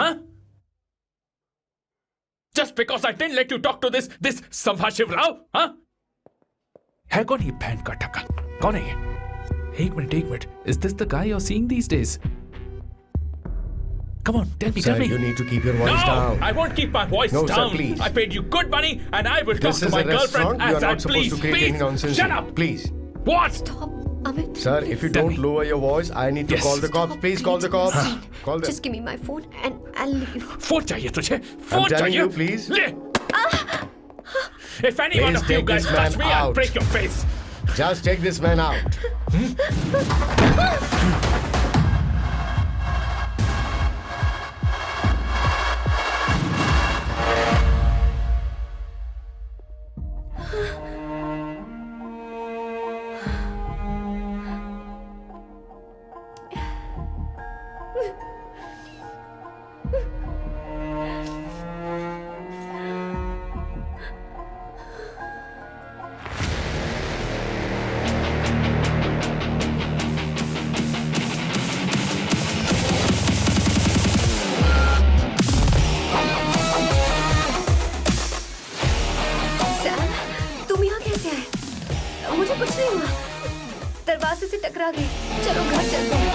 Huh? Just because I didn't let you talk to this संभाशिव Rao, huh? है कौन ये बहन का टका? कौन है ये? एक minute. Is this the guy you're seeing these days? Come on, tell me. Sir, you need to keep your voice down. No, I won't keep my voice down. No, sir, please. I paid you good money, and I will talk This to is my a girlfriend restaurant. You as are I not supposed please. to create any nonsense. Shut up. Please. What? Stop, Amit. Sir, if you Tell don't me. lower your voice, I need to Yes. call the cops. Stop, Please call the please. cops. Call them. Just give me my phone and I'll leave. Phone चाहिए तुझे? I'm phone telling चाहिए? you, please. ले. If any one Please of you take guys this man touch me, I'll out. break your face. Just take this man out. Sam, तुम यहाँ कैसे आए? मुझे कुछ नहीं हुआ. दरवाजे से टकरा गई. चलो घर चलते हैं.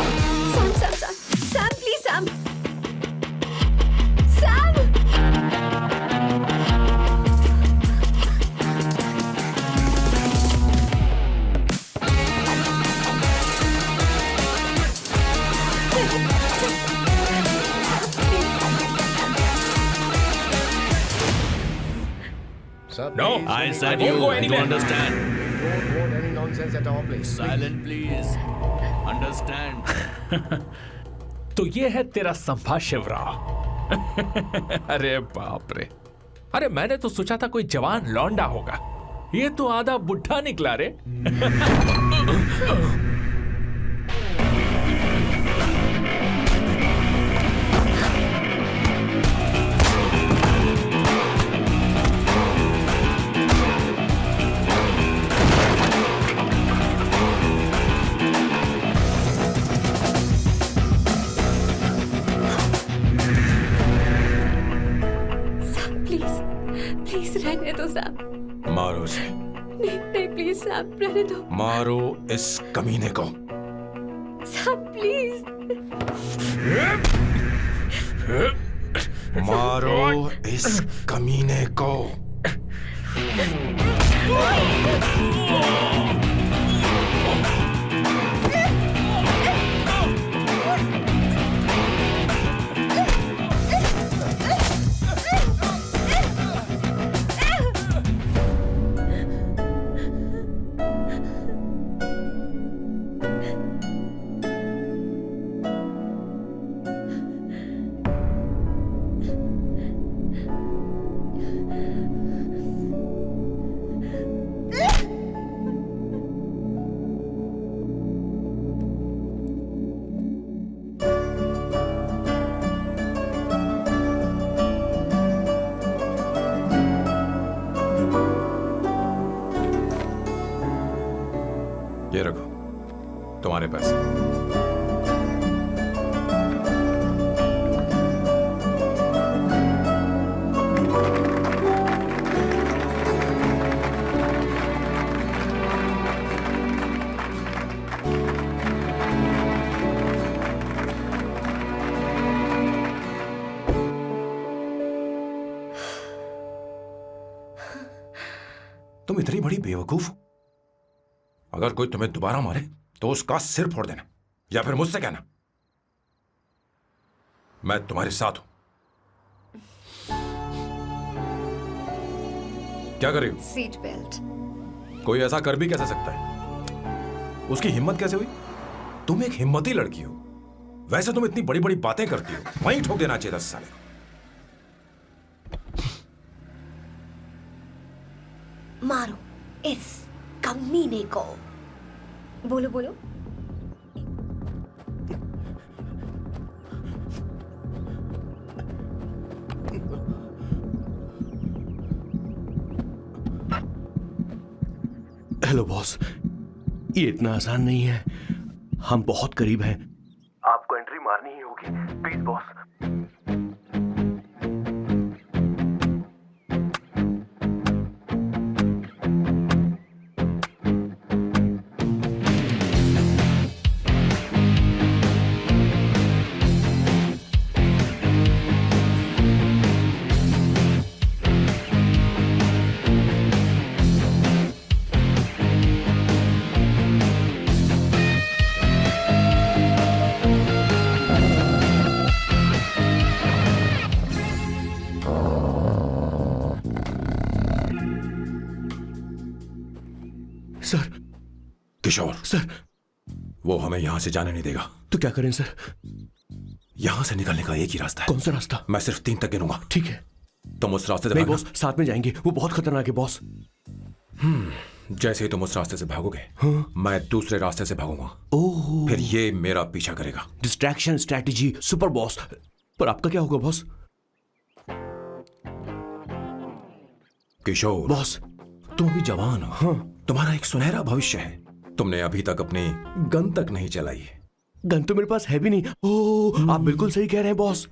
Sam, please Sam. Sam! Sir, No, please, I we said won't you go to anywhere. understand. don't want any nonsense at our place. Silent, please. Understand. तो ये है तेरा संभाशिव राव. अरे बाप रे. अरे मैंने तो सोचा था कोई जवान लौंडा होगा. ये तो आधा बुढ़ा निकला रे. प्लीज रहने दो सैम. मारो उसे, नहीं प्लीज सैम, रहने दो. मारो इस कमीने को. Sam please. मारो इस कमीने को. ये रखो तुम्हारे पैसे. तुम इतनी बड़ी बेवकूफ हो. अगर कोई तुम्हें दोबारा मारे तो उसका सिर फोड़ देना, या फिर मुझसे कहना मैं तुम्हारे साथ हूं. क्या कर रही हो? Seat belt. कोई ऐसा कर भी कैसे सकता है? उसकी हिम्मत कैसे हुई? तुम एक हिम्मती लड़की हो. वैसे तुम इतनी बड़ी बड़ी बातें करती हो, वहीं ठोक देना चाहिए 10 साले को. मारो इस कमीने को. बोलो बोलो. हेलो बॉस, ये इतना आसान नहीं है. हम बहुत करीब हैं. आपको एंट्री मारनी ही होगी. Please boss. किशोर, सर। वो हमें यहां से जाने नहीं देगा। तो क्या करें सर? यहां से निकलने का एक ही रास्ता है। कौन सा रास्ता? मैं सिर्फ 3 तक गिनूंगा। ठीक है। तुम उस रास्ते से नहीं भागना। बॉस, साथ में जाएंगे, वो बहुत खतरनाक है बॉस। जैसे ही तुम उस रास्ते से भागोगे, मैं दूसरे रास्ते से भागूंगा। ओह, फिर ये मेरा पीछा करेगा। Distraction strategy super boss. पर आपका क्या होगा बॉस? किशोर बॉस, तुम अभी जवान हो। तुम्हारा एक सुनहरा भविष्य है। तुमने अभी तक अपनी गन तक नहीं चलाई। गन तो मेरे पास है भी नहीं। ओह, आप बिल्कुल सही कह रहे हैं बॉस।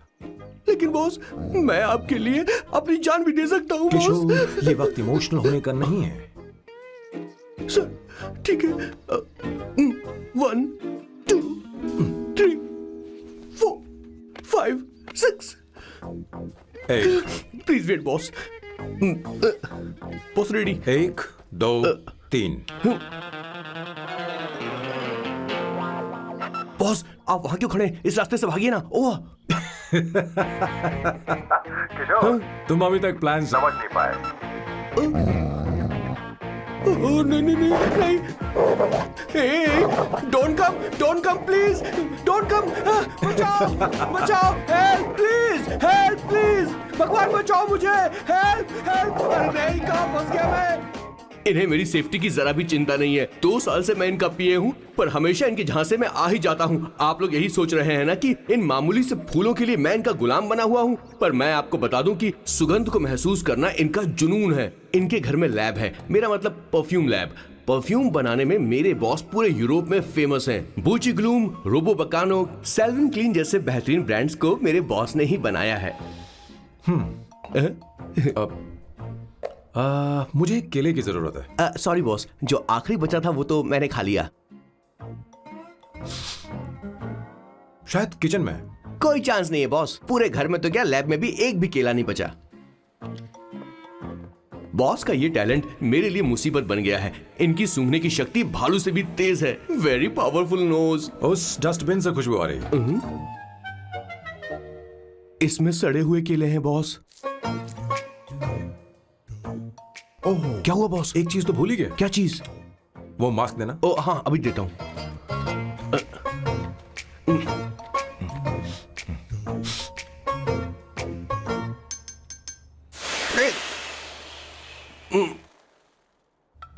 लेकिन बॉस, मैं आपके लिए अपनी जान भी दे सकता हूँ बॉस। किशोर, ये वक्त इमोशनल होने का नहीं है। सर ठीक है। 1 2 3 4 5 6। Please wait boss. Boss ready? 1 2 3। Boss, आप वहां क्यों खड़े हैं? इस रास्ते से भागिए ना। ओह, किशोर, तुम अभी तक प्लान समझ नहीं पाए। नहीं नहीं नहीं नहीं। Don't come please, don't come. बचाओ बचाओ, हेल्प प्लीज, भगवान बचाओ मुझे, हेल्प। अरे नहीं, कहाँ फंस गया मैं? इन्हें मेरी सेफ्टी की जरा भी चिंता नहीं है। 2 साल से मैं इनका पिए हूँ, पर हमेशा इनके झांसे में आ ही जाता हूँ। आप लोग यही सोच रहे हैं ना कि इन मामूली से फूलों के लिए मैं इनका गुलाम बना हुआ हूँ, पर मैं आपको बता दूं कि सुगंध को महसूस करना इनका जुनून है। इनके घर में लैब है, मेरा मतलब परफ्यूम लैब। परफ्यूम बनाने में मेरे बॉस पूरे यूरोप में फेमस हैं। बूची ग्लूम, रोबो बकानो, सेल्विन क्लीन जैसे बेहतरीन ब्रांड्स को मेरे बॉस ने ही बनाया है। मुझे केले की जरूरत है। सॉरी बॉस, जो आखिरी बचा था वो तो मैंने खा लिया। शायद किचन में। कोई चांस नहीं है बॉस, पूरे घर में तो क्या, लैब में भी एक भी केला नहीं बचा। बॉस का ये टैलेंट मेरे लिए मुसीबत बन गया है। इनकी सूंघने की शक्ति भालू से भी तेज है। Very powerful nose. उस डस्टबिन से खुशबू आ रही है। इसमें सड़े हुए केले हैं बॉस। ओह, क्या हुआ बॉस? एक चीज तो भूल ही गए। क्या चीज? वो मास्क देना। ओ हाँ, अभी देता हूं।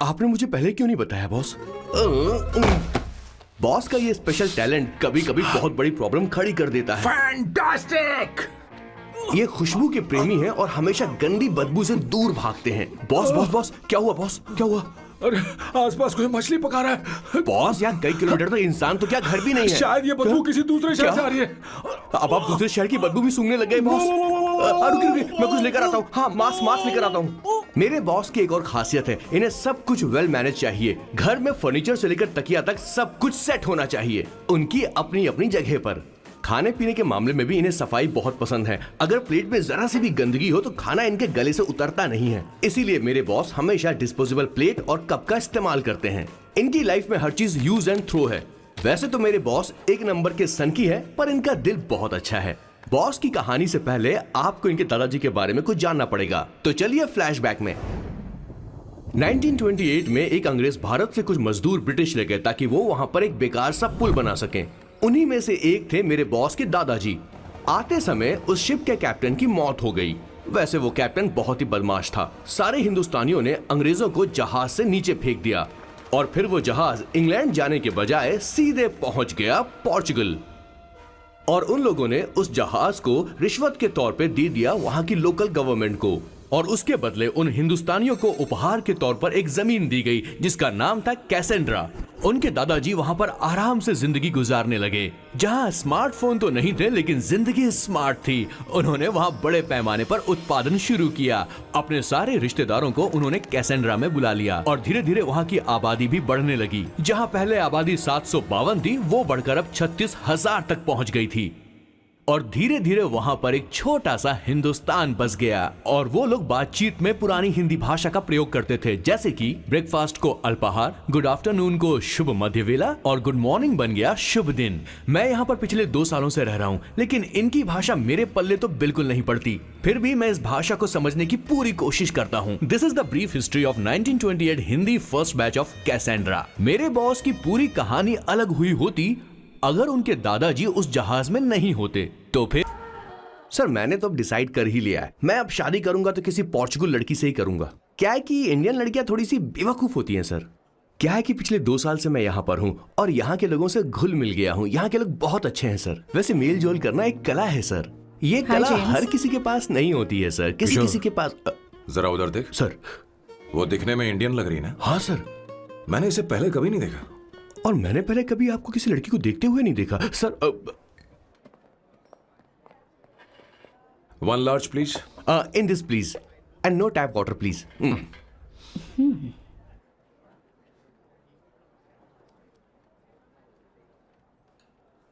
आपने मुझे पहले क्यों नहीं बताया बॉस? बॉस का ये स्पेशल टैलेंट कभी कभी बहुत बड़ी प्रॉब्लम खड़ी कर देता है। फैंटास्टिक! ये खुशबू के प्रेमी हैं और हमेशा गंदी बदबू से दूर भागते हैं। बॉस, क्या हुआ बॉस? क्या हुआ? अरे आसपास कोई मछली पका रहा है। बॉस, यहाँ कई किलोमीटर तक इंसान तो क्या घर भी नहीं है। शायद ये बदबू किसी दूसरे शहर से आ रही है। अब आप दूसरे शहर की बदबू भी सूंघने लग गए बॉस। रुकिए, मैं कुछ लेकर आता हूँ। हाँ, मास्क लेकर आता हूँ। मेरे बॉस की एक और खासियत है, इन्हें सब कुछ वेल मैनेज चाहिए। घर में फर्नीचर से लेकर तकिया तक सब कुछ सेट होना चाहिए, उनकी अपनी अपनी जगह पर। खाने पीने के मामले में भी इन्हें सफाई बहुत पसंद है। अगर प्लेट में जरा सी भी गंदगी हो तो खाना इनके गले से उतरता नहीं है। इसीलिए मेरे बॉस हमेशा डिस्पोजेबल प्लेट और कप का इस्तेमाल करते हैं। इनकी लाइफ में हर चीज यूज एंड थ्रो है। वैसे तो मेरे बॉस एक नंबर के सनकी है, पर इनका दिल बहुत अच्छा है। बॉस की कहानी से पहले आपको इनके दादाजी के बारे में कुछ जानना पड़ेगा। तो चलिए फ्लैशबैक में। 1928 में एक अंग्रेज भारत से कुछ मजदूर ब्रिटिश ले गए ताकि वो वहां पर एक बेकार सा पुल बना सकें। उन्हीं में से एक थे मेरे बॉस के दादाजी। आते समय उस शिप के कैप्टन की मौत हो गई। वैसे वो कैप्टन बहुत ही बदमाश था। सारे हिंदुस्तानियों ने अंग्रेजों को जहाज से नीचे फेंक दिया और फिर वो जहाज इंग्लैंड जाने के बजाय सीधे पहुंच गया पोर्चुगल। और उन लोगों ने उस जहाज को रिश्वत के तौर पे दे दिया वहां की लोकल गवर्नमेंट को, और उसके बदले उन हिंदुस्तानियों को उपहार के तौर पर एक जमीन दी गई जिसका नाम था कैसेंड्रा। उनके दादाजी वहां पर आराम से जिंदगी गुजारने लगे, जहां स्मार्टफोन तो नहीं थे लेकिन जिंदगी स्मार्ट थी। उन्होंने वहां बड़े पैमाने पर उत्पादन शुरू किया। अपने सारे रिश्तेदारों को उन्होंने कैसेंड्रा में बुला लिया और धीरे धीरे वहां की आबादी भी बढ़ने लगी। जहां पहले आबादी 752 थी, वो बढ़कर अब 36,000 तक पहुंच गई थी। और धीरे धीरे वहां पर एक छोटा सा हिंदुस्तान बस गया और वो लोग बातचीत में पुरानी हिंदी भाषा का प्रयोग करते थे, जैसे कि ब्रेकफास्ट को अल्पाहार, गुड आफ्टरनून को शुभ मध्य वेला और गुड मॉर्निंग बन गया शुभ दिन। मैं यहाँ पर पिछले 2 सालों से रह रहा हूँ, लेकिन इनकी भाषा मेरे पल्ले तो बिल्कुल नहीं पड़ती। फिर भी मैं इस भाषा को समझने की पूरी कोशिश करता हूँ। This is the brief history of 1928 Hindi first batch of Cassandra. मेरे बॉस की पूरी कहानी अलग हुई होती अगर उनके दादाजी उस जहाज में नहीं होते। तो फिर सर मैंने तो अब डिसाइड कर ही लिया है, मैं अब शादी करूंगा तो किसी पोर्चुगल लड़की से ही करूंगा। क्या है कि इंडियन लड़कियां थोड़ी सी बेवकूफ होती हैं सर। क्या है कि पिछले 2 साल से मैं यहाँ पर हूँ और यहाँ के लोगों से घुल मिल गया हूँ। यहाँ के लोग बहुत अच्छे हैं सर। वैसे मेल जोल करना एक कला है सर। ये कला हर किसी के पास नहीं होती है सर, किसी किसी के पास। जरा उधर देख। सर वो दिखने में इंडियन लग रही है ना? हाँ सर। मैंने इसे पहले कभी नहीं देखा। और मैंने पहले कभी आपको किसी लड़की को देखते हुए नहीं देखा sir. 1 large please. In this please and no tap water please.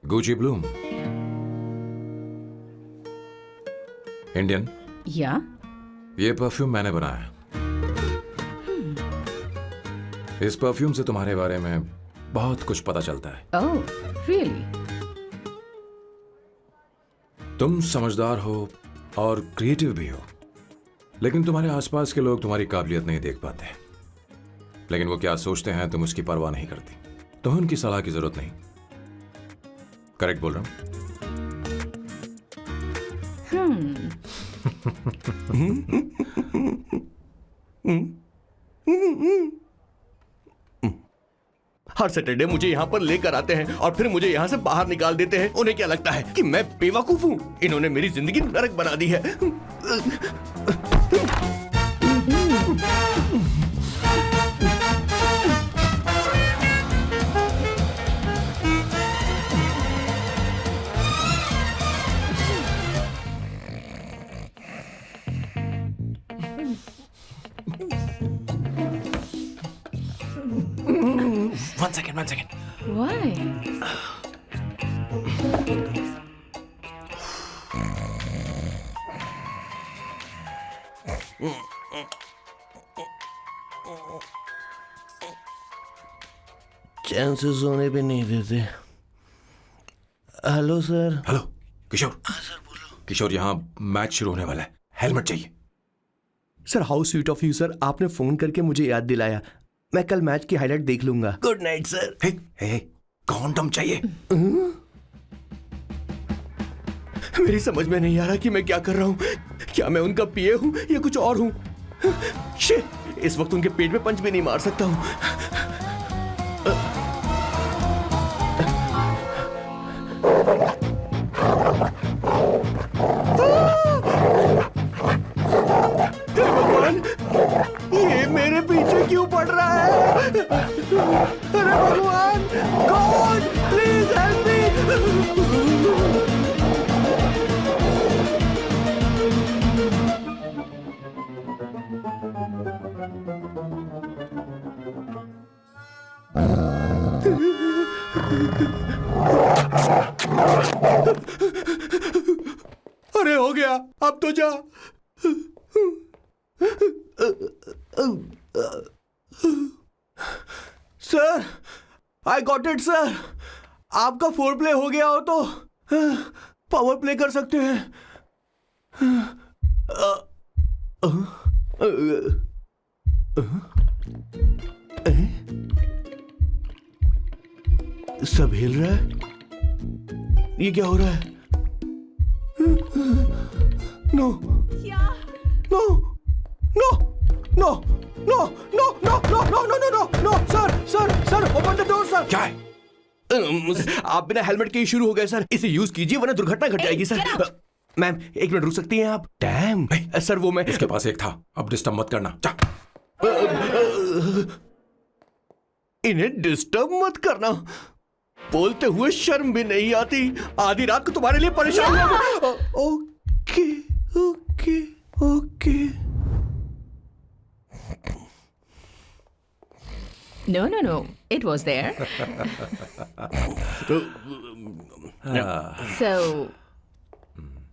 Gucci Bloom. Indian. या ये परफ्यूम मैंने बनाया। इस परफ्यूम से तुम्हारे बारे में बहुत कुछ पता चलता है। Oh really? तुम समझदार हो और क्रिएटिव भी हो, लेकिन तुम्हारे आसपास के लोग तुम्हारी काबिलियत नहीं देख पाते। लेकिन वो क्या सोचते हैं तुम उसकी परवाह नहीं करती। तुम्हें उनकी सलाह की जरूरत नहीं। करेक्ट बोल रहा हूं? हर सैटरडे मुझे यहाँ पर लेकर आते हैं और फिर मुझे यहाँ से बाहर निकाल देते हैं। उन्हें क्या लगता है कि मैं बेवकूफ हूँ? इन्होंने मेरी जिंदगी नरक बना दी है। One second. Why? चैन से सोने पे नहीं देते। Hello sir. हेलो किशोर। हाँ सर बोलो। किशोर यहाँ मैच शुरू होने वाला है, हेलमेट चाहिए। Sir how sweet of you sir, आपने फोन करके मुझे याद दिलाया। मैं कल मैच की हाईलाइट देख लूंगा। Good night sir. Hey condom चाहिए। मेरी समझ में नहीं आ रहा कि मैं क्या कर रहा हूँ। क्या मैं उनका पीए हूँ या कुछ और हूँ? शिट, इस वक्त उनके पेट में पंच भी नहीं मार सकता हूँ। भगवान, ये मेरे पीछे क्यों पड़ रहा है? अरे भगवान, गॉड प्लीज हेल्प मी। अरे हो गया, अब तो जा। Sir, I got it sir. आपका फोर प्ले हो गया हो तो पावर प्ले कर सकते हैं। सब हिल रहा है। ये क्या हो रहा है? No no no no no no no no no no no no no sir open the door sir. क्या है? आप बिना हेलमेट के ही शुरू हो गए सर। इसे यूज कीजिए वरना दुर्घटना घट जाएगी सर। मैम 1 मिनट रुक सकती हैं आप? डैम सर, वो मैं उसके पास एक था, अब डिस्टर्ब मत करना। जा। इन्हें डिस्टर्ब मत करना। बोलते हुए शर्म भी नहीं आती। आधी रात को तुम्हारे लिए परेशान हुआ। Okay okay okay. No. It was there. So,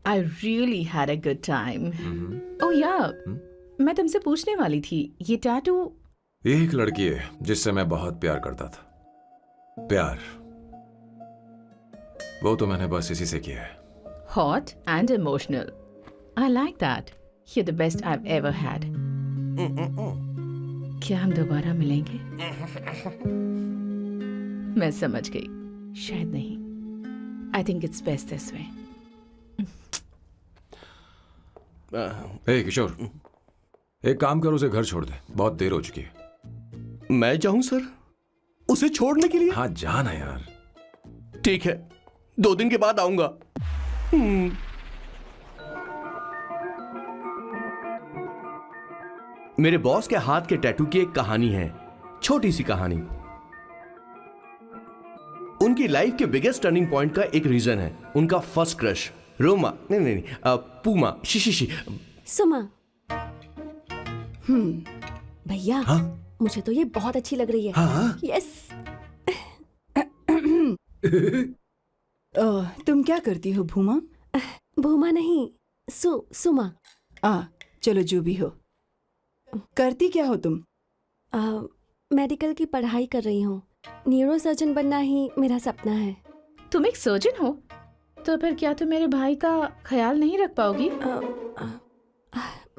I really had a good time. Oh yeah, मैं तुमसे पूछने वाली थी, ये टैटू ये एक लड़की है जिससे मैं बहुत प्यार करता था। प्यार वो तो मैंने बस इसी से किया है। hot and emotional. I like that. You're the best I've ever had. क्या हम दोबारा मिलेंगे? मैं समझ गई, शायद नहीं। I think it's best this way. हे किशोर, एक काम कर, उसे घर छोड़ दे, बहुत देर हो चुकी है। मैं जाऊं सर उसे छोड़ने के लिए? हाँ जाना यार। ठीक है, 2 दिन के बाद आऊंगा। मेरे बॉस के हाथ के टैटू की एक कहानी है, छोटी सी कहानी। उनकी लाइफ के बिगेस्ट टर्निंग पॉइंट का एक रीजन है उनका फर्स्ट क्रश रोमा, नहीं, पूमा, शिशिशी। सुमा। भैया, हाँ? मुझे तो ये बहुत अच्छी लग रही है। हाँ? यस। तुम क्या करती हो भूमा? भूमा नहीं, सुमा। चलो जो भी हो। करती क्या हो तुम? मेडिकल की पढ़ाई कर रही हूँ। न्यूरो सर्जन बनना ही मेरा सपना है। तुम एक सर्जन हो, तो फिर क्या तुम मेरे भाई का ख्याल नहीं रख पाओगी?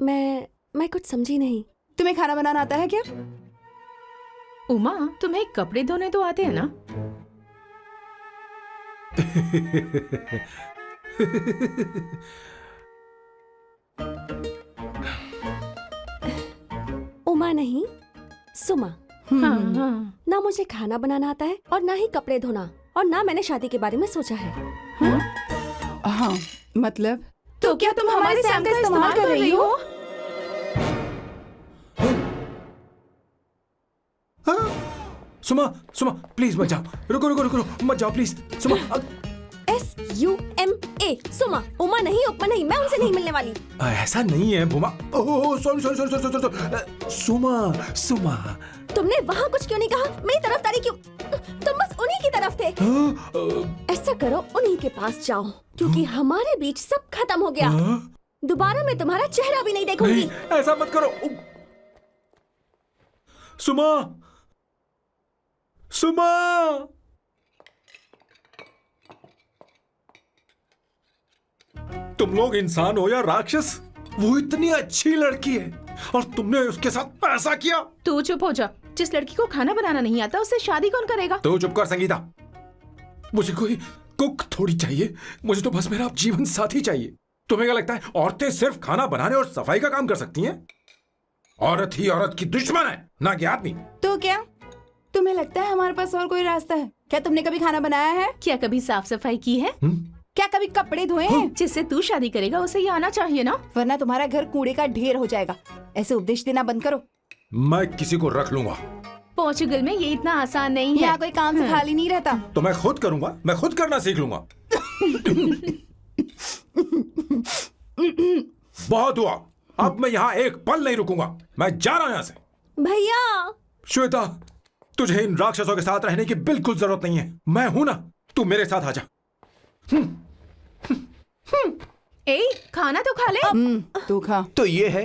मैं कुछ समझी नहीं। तुम्हें खाना बनाना आता है क्या? उमा, तुम्हें कपड़े धोने तो आते हैं ना? उमा नहीं, सुमा। हाँ। ना मुझे खाना बनाना आता है और ना ही कपड़े धोना, और ना मैंने शादी के बारे में सोचा है। हाँ, मतलब तो क्या तुम हमारे सैम का इस्तेमाल कर रही हो? सुमा, प्लीज मत जाओ। रुको, मत जाओ प्लीज। सुमा, SUMA, सुमा। उमा नहीं, उपमा नहीं, मैं उनसे नहीं मिलने वाली। ऐसा नहीं है भूमा। Oh sorry. सुमा। तुमने वहाँ कुछ क्यों नहीं कहा? मेरी तरफदारी क्यों? तुम बस उन्हीं की तरफ थे। ऐसा करो, उन्हीं के पास जाओ, क्योंकि हमारे बीच सब खत्म हो गया। दोबारा मैं तुम्हारा चेहरा भी नहीं देखूंगी। ऐसा मत करो। सुमा। तुम लोग इंसान हो या राक्षस? वो इतनी अच्छी लड़की है और तुमने उसके साथ ऐसा किया। तू चुप हो जा। जिस लड़की को खाना बनाना नहीं आता, उससे शादी कौन करेगा? तो चुप कर संगीता। मुझे कोई कुक थोड़ी चाहिए, मुझे तो बस मेरा जीवन साथी चाहिए। तुम्हें क्या लगता है औरतें सिर्फ खाना बनाने और सफाई का काम कर सकती हैं? औरत ही औरत की दुश्मन है, ना कि आदमी। तो क्या तुम्हें लगता है हमारे पास और कोई रास्ता है? क्या तुमने कभी खाना बनाया है? क्या कभी साफ सफाई की है? क्या कभी कपड़े धोए हैं? जिससे तू शादी करेगा उसे ये आना चाहिए ना? वरना तुम्हारा घर कूड़े का ढेर हो जाएगा। ऐसे उपदेश देना बंद करो। मैं किसी को रख लूंगा। पोर्चुगल में ये इतना आसान नहीं है। यहाँ कोई काम से खाली नहीं रहता। तो मैं खुद करूंगा, मैं खुद करना सीख लूंगा। बहुत हुआ, अब मैं यहाँ एक पल नहीं रुकूंगा। मैं जा रहा हूँ यहाँ से। भैया। श्वेता, तुझे इन राक्षसों के साथ रहने की बिल्कुल जरूरत नहीं है। मैं हूं ना, तू मेरे साथ आ जा। खाना तो खा ले। तू खा। तो ये है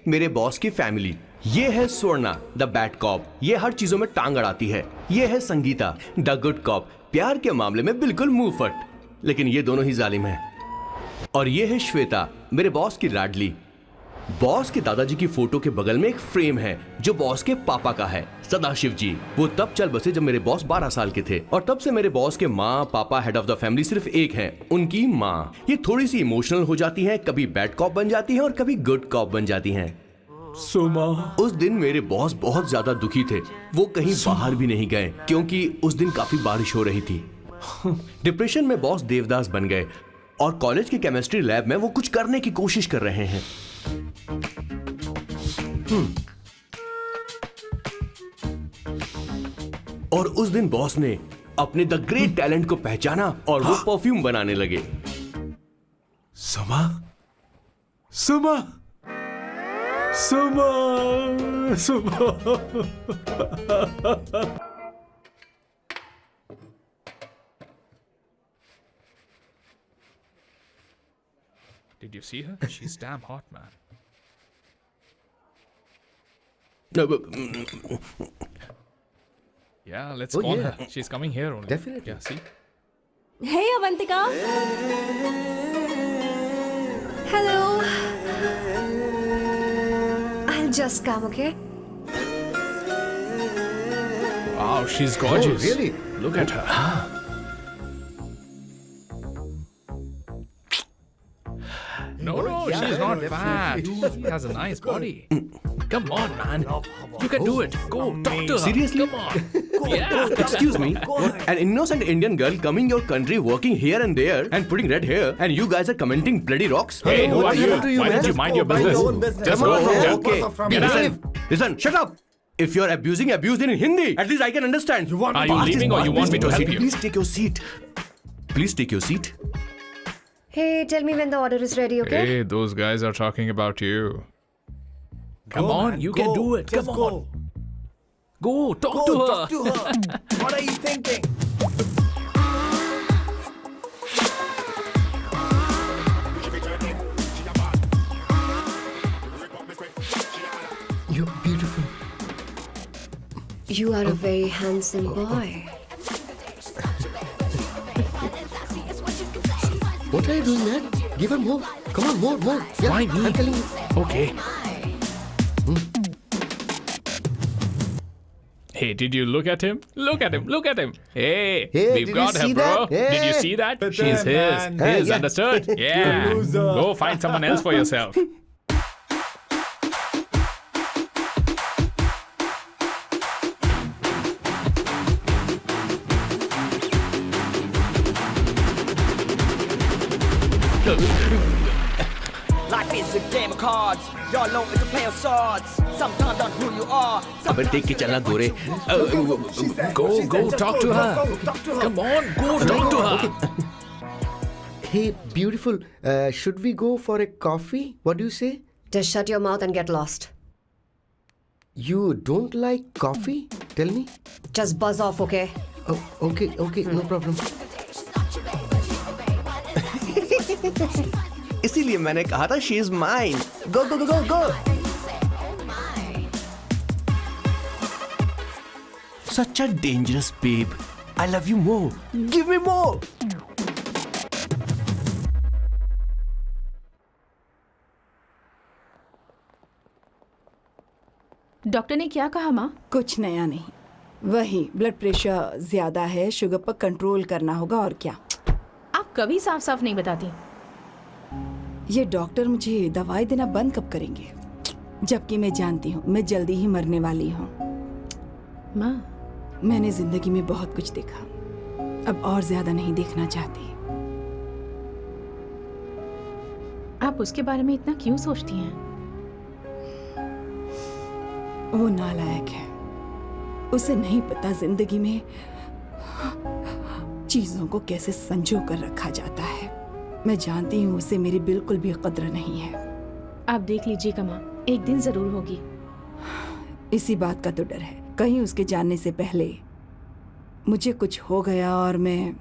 मेरे बॉस की फैमिली। ये है स्वर्णा द बैड कॉप, ये हर चीजों में टांग अड़ाती है। ये है संगीता द गुड कॉप, प्यार के मामले में बिल्कुल मुंह फट, लेकिन ये दोनों ही जालिम हैं। और ये है श्वेता, मेरे बॉस की लाडली। बॉस के दादाजी की फोटो के बगल में एक फ्रेम है जो बॉस के पापा का है, सदाशिव जी। वो तब चल बसे जब मेरे बॉस 12 साल के थे, और तब से मेरे बॉस के माँ पापा हेड ऑफ द फैमिली सिर्फ एक हैं, उनकी माँ। ये थोड़ी सी इमोशनल हो जाती हैं, कभी बैड कॉप बन जाती हैं और कभी गुड कॉप बन जाती हैं। सुमा, उस दिन मेरे बॉस बहुत ज्यादा दुखी थे। वो कहीं बाहर भी नहीं गए क्योंकि उस दिन काफी बारिश हो रही थी। डिप्रेशन में बॉस देवदास बन गए और कॉलेज की केमिस्ट्री लैब में वो कुछ करने की कोशिश कर रहे हैं। और उस दिन बॉस ने अपने द ग्रेट टैलेंट को पहचाना और वो परफ्यूम बनाने लगे। सुमा, Did you see her? She's damn hot, man. Yeah, let's call yeah. her. She's coming here only. Definitely. Yeah, see? Hey, Avantika. Hello. I'll just come, okay? Wow, she's gorgeous. Oh, really? Look at her. No, yeah, she's not definitely. fat. She has a nice body. Come on, man. You can do it. Go, talk to her. Seriously? Come on. Yeah. Excuse me, an innocent Indian girl coming your country, working here and there, and putting red hair, and you guys are commenting bloody rocks? Hey, who are you? happened to you, Why don't man? you mind your Mind business? your own business. Just Come go on, from here. okay. Get out. Listen, shut up. If you're abuse in Hindi, at least I can understand. Are you leaving or you want me to help you? Please take your seat. Please take your seat. Hey, tell me when the order is ready, okay? Hey, those guys are talking about you. Come on, you can do it. Come on. Go, talk to her. What are you thinking? You're beautiful. You are a very handsome boy. What are you doing, man? Give her more. Come on, more. Yeah, Why me? I'm telling you. Okay. Hey, did you look at him? Look at him. Look at him. Hey, Hey, we've did got you her, see bro. that? Did you Hey. see that? But She's then, his. man. His, Yeah. understood? Yeah. loser. Go find someone else for yourself. Life is a game of cards. Y'all know it's a play of swords. Sometimes on who you are. अबे देख के चलना गोरे. Go, talk to her. Come on, go, talk to her. Hey, beautiful. Should we go for a coffee? What do you say? Just shut your mouth and get lost. You don't like coffee? Tell me. Just buzz off, okay? Oh, okay, no problem. इसीलिए मैंने कहा था she is mine. Go. Such a dangerous babe. I love you more. Give me more. Doctor ने क्या कहा माँ? कुछ नया नहीं, वही ब्लड प्रेशर ज्यादा है, शुगर पर कंट्रोल करना होगा और क्या। आप कभी साफ साफ नहीं बताती। ये डॉक्टर मुझे दवाई देना बंद कब करेंगे, जबकि मैं जानती हूँ मैं जल्दी ही मरने वाली हूँ। माँ, मैंने जिंदगी में बहुत कुछ देखा, अब और ज्यादा नहीं देखना चाहती। आप उसके बारे में इतना क्यों सोचती हैं? वो नालायक है, उसे नहीं पता जिंदगी में चीजों को कैसे संजो कर रखा जाता है। मैं जानती हूँ उसे मेरी बिल्कुल भी कद्र नहीं है। आप देख लीजिएगा माँ, एक दिन जरूर होगी। इसी बात का तो डर है, कहीं उसके जानने से पहले मुझे कुछ हो गया और मैं,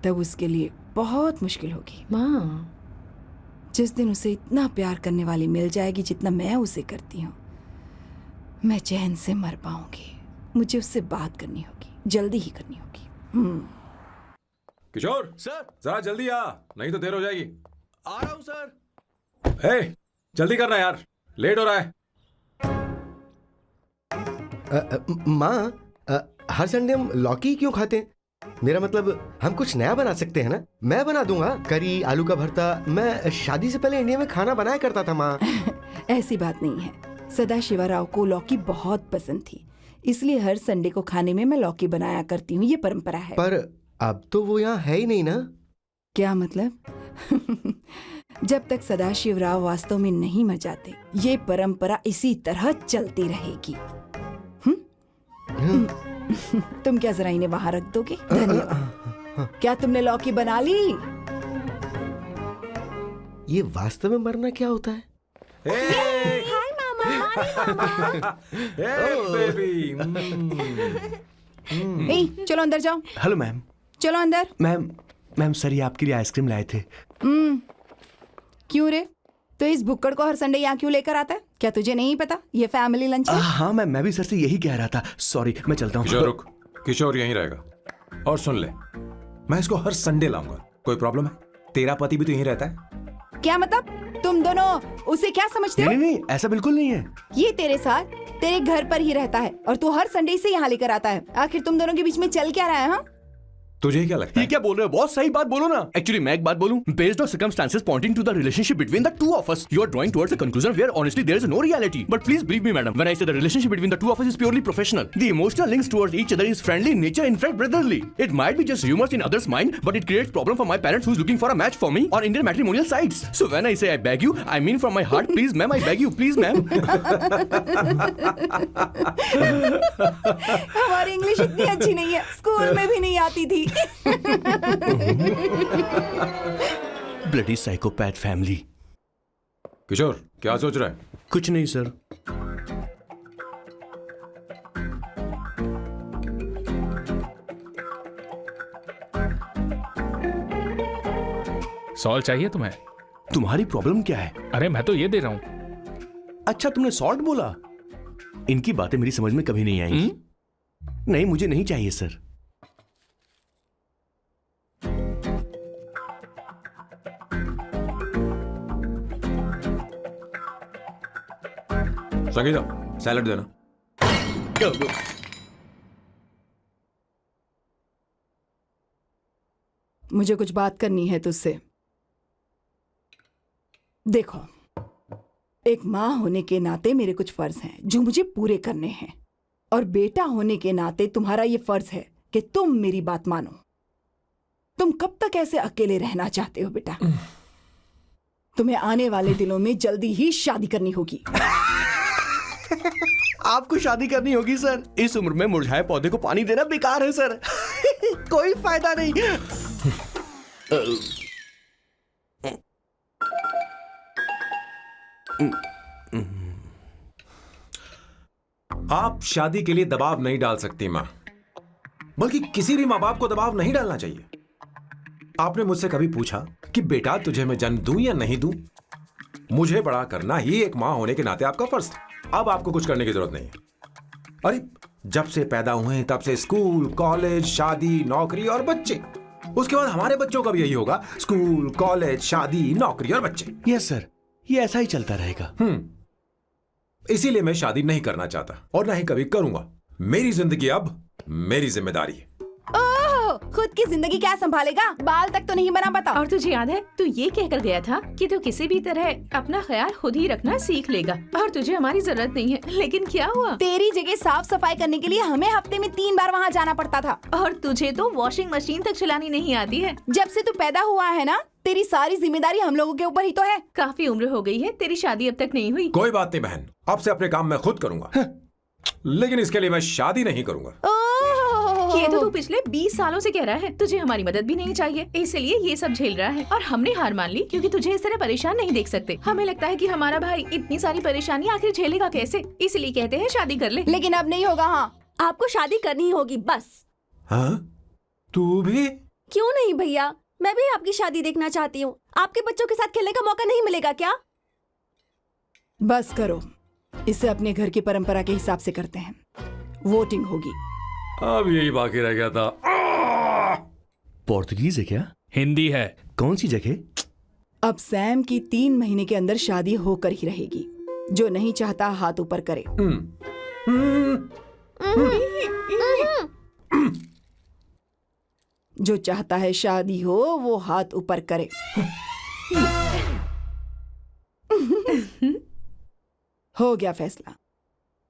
तब उसके लिए बहुत मुश्किल होगी। माँ, जिस दिन उसे इतना प्यार करने वाली मिल जाएगी जितना मैं उसे करती हूँ, मैं चैन से मर पाऊंगी। मुझे उससे बात करनी होगी, जल्दी ही करनी होगी। किशोर सर, जरा जल्दी आ, नहीं तो देर हो जाएगी। आ रहा हूँ सर. हे, जल्दी करना यार, लेट हो रहा है। माँ, हर संडे हम लौकी क्यों खाते हैं? मेरा मतलब हम कुछ नया बना सकते हैं ना? मैं बना दूंगा करी, आलू का भरता। मैं शादी से पहले इंडिया में खाना बनाया करता था माँ। ऐसी बात नहीं है, सदाशिवराव को लौकी बहुत पसंद थी, इसलिए हर संडे को खाने में मैं लौकी बनाया करती हूँ। ये परंपरा है। पर अब तो वो यहाँ है ही नहीं ना। क्या मतलब? जब तक सदाशिवराव वास्तव में नहीं मर जाते, ये परंपरा इसी तरह चलती रहेगी। तुम क्या जरा इन्हें वहां रख दोगे? धन्यवाद। क्या तुमने लौकी बना ली? ये वास्तव में मरना क्या होता है? हाय मामा। बेबी। ए, चलो अंदर जाओ। Hello ma'am. चलो अंदर। मैम सर ये आपके लिए आइसक्रीम लाए थे. क्यों रे? तो इस भुक्कड़ को हर संडे यहाँ क्यों लेकर आता है? क्या तुझे नहीं पता ये फैमिली लंच है? हाँ, मैं भी सर से यही कह रहा था। सॉरी, मैं चलता हूँ। किशोर रुक, किशोर यहीं रहेगा। और सुन ले, मैं इसको हर संडे लाऊंगा। कोई प्रॉब्लम है? तेरा पति भी तो यहीं रहता है। क्या मतलब? तुम दोनों उसे क्या समझते हो? नहीं, ऐसा बिल्कुल नहीं है। ये तेरे साथ तेरे घर पर ही रहता है और तू हर संडे से यहाँ लेकर आता है। आखिर तुम दोनों के बीच में चल क्या रहा है? हाँ, तुझे क्या लगता ये है? क्या बोल रहे हो बॉस? सही बात बोलो ना। एक्चुअली मैं एक बात बोलूं, based on circumstances pointing to the relationship between the two of us, you are drawing towards a conclusion where honestly there is no reality. But please believe me madam, when I say the relationship between the two of us is purely professional. The emotional links towards each other is friendly in nature, in fact brotherly. It might be just humours in others mind, but it creates problem for my parents who is looking for a match for me on Indian matrimonial sites. So when I say I beg you, I mean from my heart, please ma'am, I beg you, please ma'am. हमारी English इतनी अच्छी नहीं है, school में भी नहीं आती थी। Bloody psychopath family. किशोर क्या सोच रहा है? कुछ नहीं सर। सॉल्व चाहिए तुम्हें? तुम्हारी प्रॉब्लम क्या है? अरे मैं तो ये दे रहा हूं। अच्छा, तुमने सॉल्ट बोला। इनकी बातें मेरी समझ में कभी नहीं आएंगी। नहीं, मुझे नहीं चाहिए सर। संगीता, सैलड देना। मुझे कुछ बात करनी है तुझसे। देखो, एक माँ होने के नाते मेरे कुछ फर्ज हैं जो मुझे पूरे करने हैं, और बेटा होने के नाते तुम्हारा ये फर्ज है कि तुम मेरी बात मानो। तुम कब तक ऐसे अकेले रहना चाहते हो बेटा? तुम्हें आने वाले दिनों में जल्दी ही शादी करनी होगी। आपको शादी करनी होगी सर? इस उम्र में मुरझाए पौधे को पानी देना बेकार है सर। कोई फायदा नहीं। आप शादी के लिए दबाव नहीं डाल सकती मां, बल्कि किसी भी मां बाप को दबाव नहीं डालना चाहिए। आपने मुझसे कभी पूछा कि बेटा तुझे मैं जन्म दूं या नहीं दूं? मुझे बड़ा करना ही एक मां होने के नाते आपका फर्ज था। अब आपको कुछ करने की जरूरत नहीं है। अरे जब से पैदा हुए तब से स्कूल, कॉलेज, शादी, नौकरी और बच्चे। उसके बाद हमारे बच्चों का भी यही होगा, स्कूल, कॉलेज, शादी, नौकरी और बच्चे। यस सर, ये ऐसा ही चलता रहेगा। इसीलिए मैं शादी नहीं करना चाहता और ना ही कभी करूंगा। मेरी जिंदगी अब मेरी जिम्मेदारी है। ओह, खुद की जिंदगी क्या संभालेगा? बाल तक तो नहीं बना बता। और तुझे याद है तू ये कहकर गया था कि तू किसी भी तरह अपना ख्याल खुद ही रखना सीख लेगा और तुझे हमारी जरूरत नहीं है। लेकिन क्या हुआ? तेरी जगह साफ सफाई करने के लिए हमें हफ्ते में 3 बार वहाँ जाना पड़ता था। और तुझे तो वॉशिंग मशीन तक चलानी नहीं आती है। जब से तू पैदा हुआ है ना, तेरी सारी जिम्मेदारी हम लोगों के ऊपर ही तो है। काफी उम्र हो गई है, तेरी शादी अब तक नहीं हुई। कोई बात नहीं बहन, अब से अपने काम मैं खुद करूंगा। लेकिन इसके लिए मैं शादी नहीं करूंगा। ये तो तू पिछले 20 सालों से कह रहा है। तुझे हमारी मदद भी नहीं चाहिए, इसलिए ये सब झेल रहा है। और हमने हार मान ली क्योंकि तुझे इस तरह परेशान नहीं देख सकते। हमें लगता है कि हमारा भाई इतनी सारी परेशानी आखिर झेलेगा कैसे, इसलिए कहते हैं शादी कर ले। लेकिन अब नहीं होगा। हाँ, आपको शादी करनी ही होगी बस। हाँ? तू भी? क्यों नहीं भैया, मैं भी आपकी शादी देखना चाहती हूँ। आपके बच्चों के साथ खेलने का मौका नहीं मिलेगा क्या? बस करो, इसे अपने घर की परंपरा के हिसाब से करते हैं। वोटिंग होगी। अब यही बाकी रह गया था। पोर्तुगीज है क्या? हिंदी है। कौन सी जगह? अब सैम की 3 महीने के अंदर शादी होकर ही रहेगी। जो नहीं चाहता हाथ ऊपर करे। जो चाहता है शादी हो वो हाथ ऊपर करे। हो गया फैसला।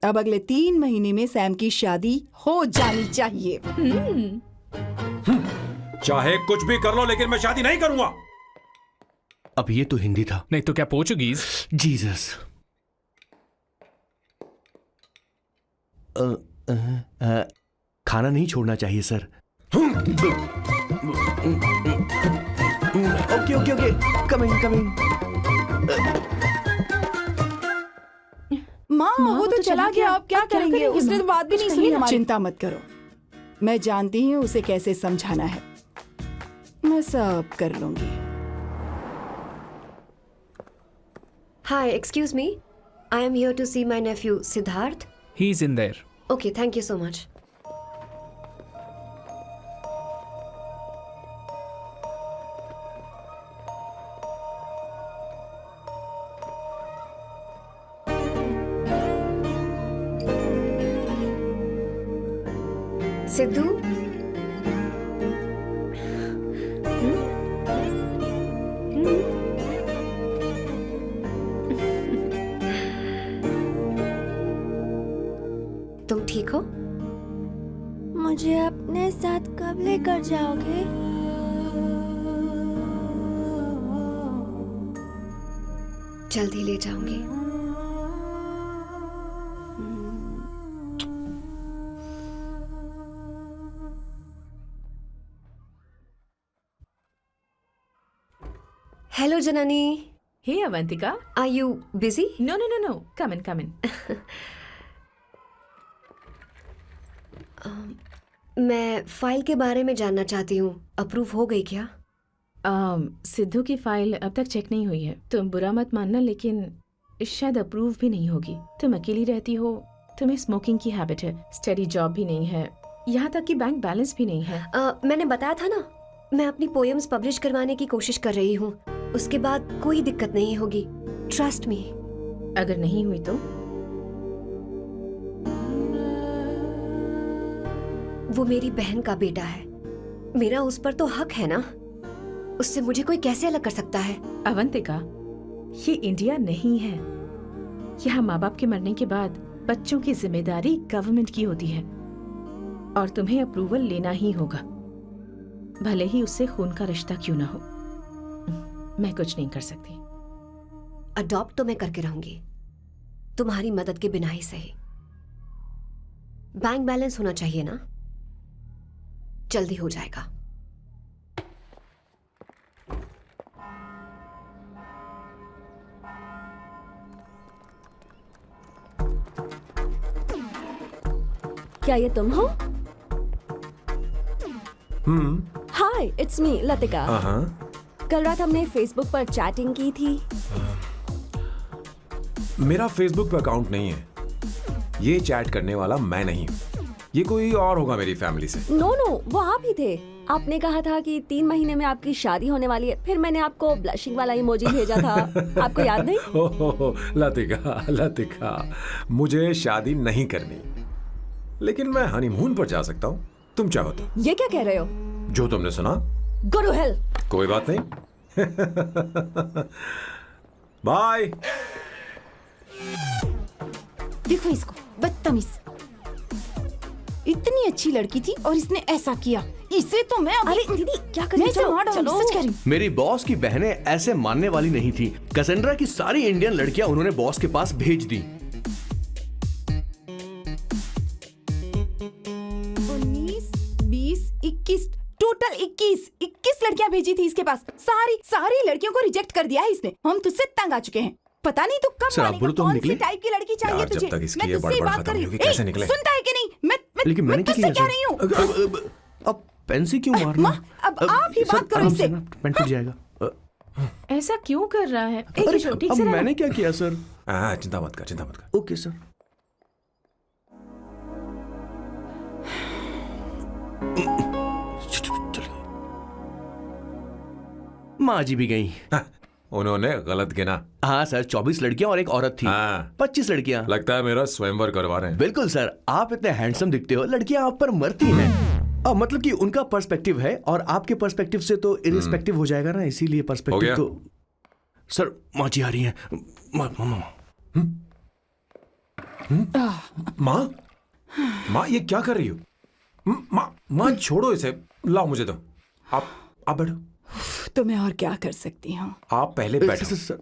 अब अगले 3 महीने में सैम की शादी हो जानी चाहिए। चाहे कुछ भी कर लो, लेकिन मैं शादी नहीं करूंगा। अब ये तो हिंदी था। नहीं तो क्या पोर्चुगीज? जीसस। खाना नहीं छोड़ना चाहिए sir. Okay okay okay, coming coming. माँ, वो तो चला गया, अब क्या करेंगे? उसने तो बात भी नहीं सुनी हमारी। चिंता मत करो, मैं जानती हूँ उसे कैसे समझाना है। मैं सब कर लूंगी। Hi, excuse me. I am here to see my nephew Siddharth. He's in there. Okay, thank you so much. Sidhu तुम ठीक हो? मुझे अपने साथ कब लेकर जाओगे? जल्दी ले जाऊंगी। Hello Janani. Hey Avantika, are you busy? No no no no, come in come in. मैं फाइल के बारे में जानना चाहती हूँ, अप्रूव हो गई क्या? सिद्धू की फाइल अब तक चेक नहीं हुई है। तुम बुरा मत मानना, लेकिन शायद अप्रूव भी नहीं होगी। तुम अकेली रहती हो, तुम्हें स्मोकिंग की हैबिट है, स्टडी जॉब भी नहीं है, यहाँ तक कि बैंक बैलेंस भी नहीं है। मैंने बताया था ना, मैं अपनी पोएम्स पब्लिश करवाने की कोशिश कर रही हूँ। उसके बाद कोई दिक्कत नहीं होगी, ट्रस्ट मी। अगर नहीं हुई तो? वो मेरी बहन का बेटा है, मेरा उस पर तो हक है ना। उससे मुझे कोई कैसे अलग कर सकता है? अवंतिका, ये इंडिया नहीं है। यहाँ माँ बाप के मरने के बाद बच्चों की जिम्मेदारी गवर्नमेंट की होती है और तुम्हें अप्रूवल लेना ही होगा, भले ही उससे खून का रिश्ता क्यों ना हो। मैं कुछ नहीं कर सकती। अडॉप्ट तो मैं करके रहूंगी, तुम्हारी मदद के बिना ही सही। बैंक बैलेंस होना चाहिए ना, जल्दी हो जाएगा। क्या ये तुम हो? हाय, इट्स मी लतिका। कल रात हमने फेसबुक पर चैटिंग की थी। मेरा फेसबुक पे अकाउंट नहीं है। ये चैट करने वाला मैं नहीं हूँ, ये कोई और होगा मेरी फैमिली से। नो नो, वो आप ही थे। आपने कहा था कि 3 महीने में आपकी शादी होने वाली है, फिर मैंने आपको ब्लशिंग वाला इमोजी भेजा था। आपको याद नहीं? ओहो, लतिका, मुझे शादी नहीं करनी, लेकिन मैं हनीमून पर जा सकता हूँ, तुम चाहो तो। ये क्या कह रहे हो? जो तुमने सुना। Go to hell. कोई बात नहीं। बाय। देखो इसको, बदतमीज। इतनी अच्छी लड़की थी और इसने ऐसा किया। इसे तो मैं अभी... अरे दीदी, क्या कर मैं रही इसे हो? मार डालूंगी, सच कह रही हूँ। मेरी बॉस की बहनें ऐसे मानने वाली नहीं थी। कैसेंड्रा की सारी इंडियन लड़कियां उन्होंने बॉस के पास भेज दी। 19, 20, 21, टोटल 21 लड़कियां भेजी थी इसके पास। सारी लड़कियों को रिजेक्ट कर दिया है इसने। हम तुझसे तंग आ चुके हैं। पता नहीं तू कब सर, आप मानेगा, बोलो तो हम कौन सी निकले? टाइप की लड़की चाहिए यार, तुझे? जब तक इसकी मैं ये तुझसे ही बड़बड़ बात खत्म कर नहीं रही होगी, हूँ। कैसे ए, निकले? सुनता है कि नहीं? लेकिन मैंने क्या तुझसे किया कह रही हूँ। सर? अब पेन से क्यों मारना? अब आप ही बात करो इससे। पेन फट जाएगा। ऐसा क्यों कर रहा है? एक अरे, छोटी अब सी मैंने क्या किया सर? चिंता मत कर। Okay sir. माँ जी भी गई। उन्होंने गलत गिना। हाँ सर, 24 लड़कियां और एक औरत थी। हाँ। 25 लड़कियां। लगता है मेरा स्वयंवर करवा रहे हैं। बिल्कुल सर, आप इतने हैंडसम दिखते हो, लड़कियां आप पर मरती हैं। मतलब कि उनका पर्सपेक्टिव है और आपके पर्सपेक्टिव से तो इरिस्पेक्टिव हो जाएगा ना, इसीलिए हो पर्सपेक्टिव गया? तो। सर, माँ जी आ रही हैं। माँ ये क्या कर रही हो? माँ छोड़ो इसे, लाओ मुझे दो। आप बैठो। तो मैं और क्या कर सकती हूँ? आप पहले बैठो।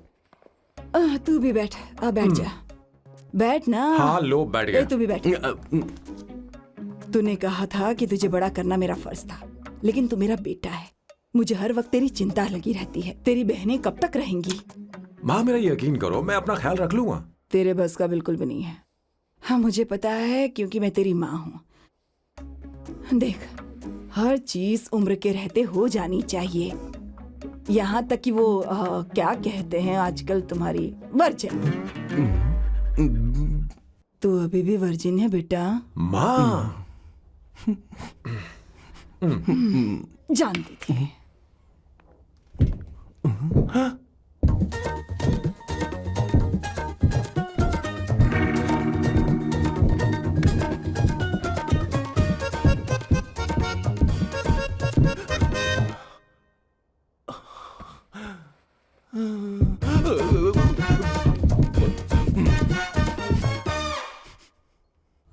तू भी बैठ, बैठ जा। बैठ ना। हाँ लो, बैठ गया। तू भी बैठ। तूने कहा था कि तुझे बड़ा करना मेरा फर्ज था, लेकिन तू मेरा बेटा है। मुझे हर वक्त तेरी चिंता लगी रहती है। तेरी बहनें कब तक रहेंगी? माँ मेरा यकीन करो, मैं अपना ख्याल रख लूंगा। तेरे बस का बिल्कुल भी नहीं है। हाँ, मुझे पता है, क्योंकि मैं तेरी माँ हूँ। देख, हर चीज उम्र के रहते हो जानी चाहिए। यहाँ तक कि वो क्या कहते हैं आजकल तुम्हारी वर्जिन। तू अभी भी वर्जिन है बेटा? माँ जानती थी।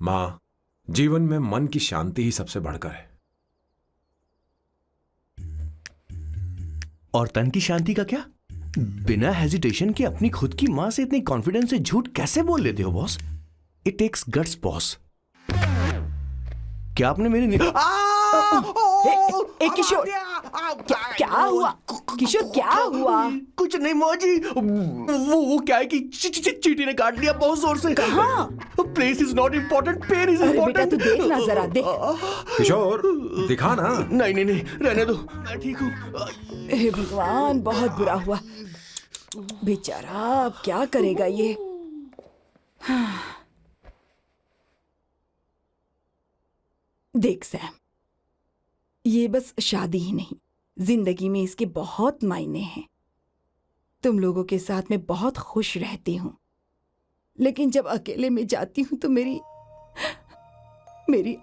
माँ, जीवन में मन की शांति ही सबसे बढ़कर है। और तन की शांति का क्या? बिना हेजिटेशन के अपनी खुद की मां से इतनी कॉन्फिडेंस से झूठ कैसे बोल लेते हो boss? It takes guts boss. क्या आपने मेरी किशोर, क्या हुआ? किशोर क्या हुआ? कुछ नहीं मौजी, वो क्या है कि चींटी ने काट लिया बहुत जोर से। कहाँ? Place is not important, pen is अरे बेटा इम्पोर्टेंट। तू देख ना जरा, देख। किशोर दिखा ना। नहीं नहीं नहीं, रहने दो, मैं ठीक हूँ। हे भगवान, बहुत बुरा हुआ बेचारा। अब क्या करेगा ये? देख सैम, ये बस शादी ही नहीं, जिंदगी में इसके बहुत मायने हैं। तुम लोगों के साथ मैं बहुत खुश रहती हूँ, लेकिन जब अकेले में जाती हूँ तो मेरी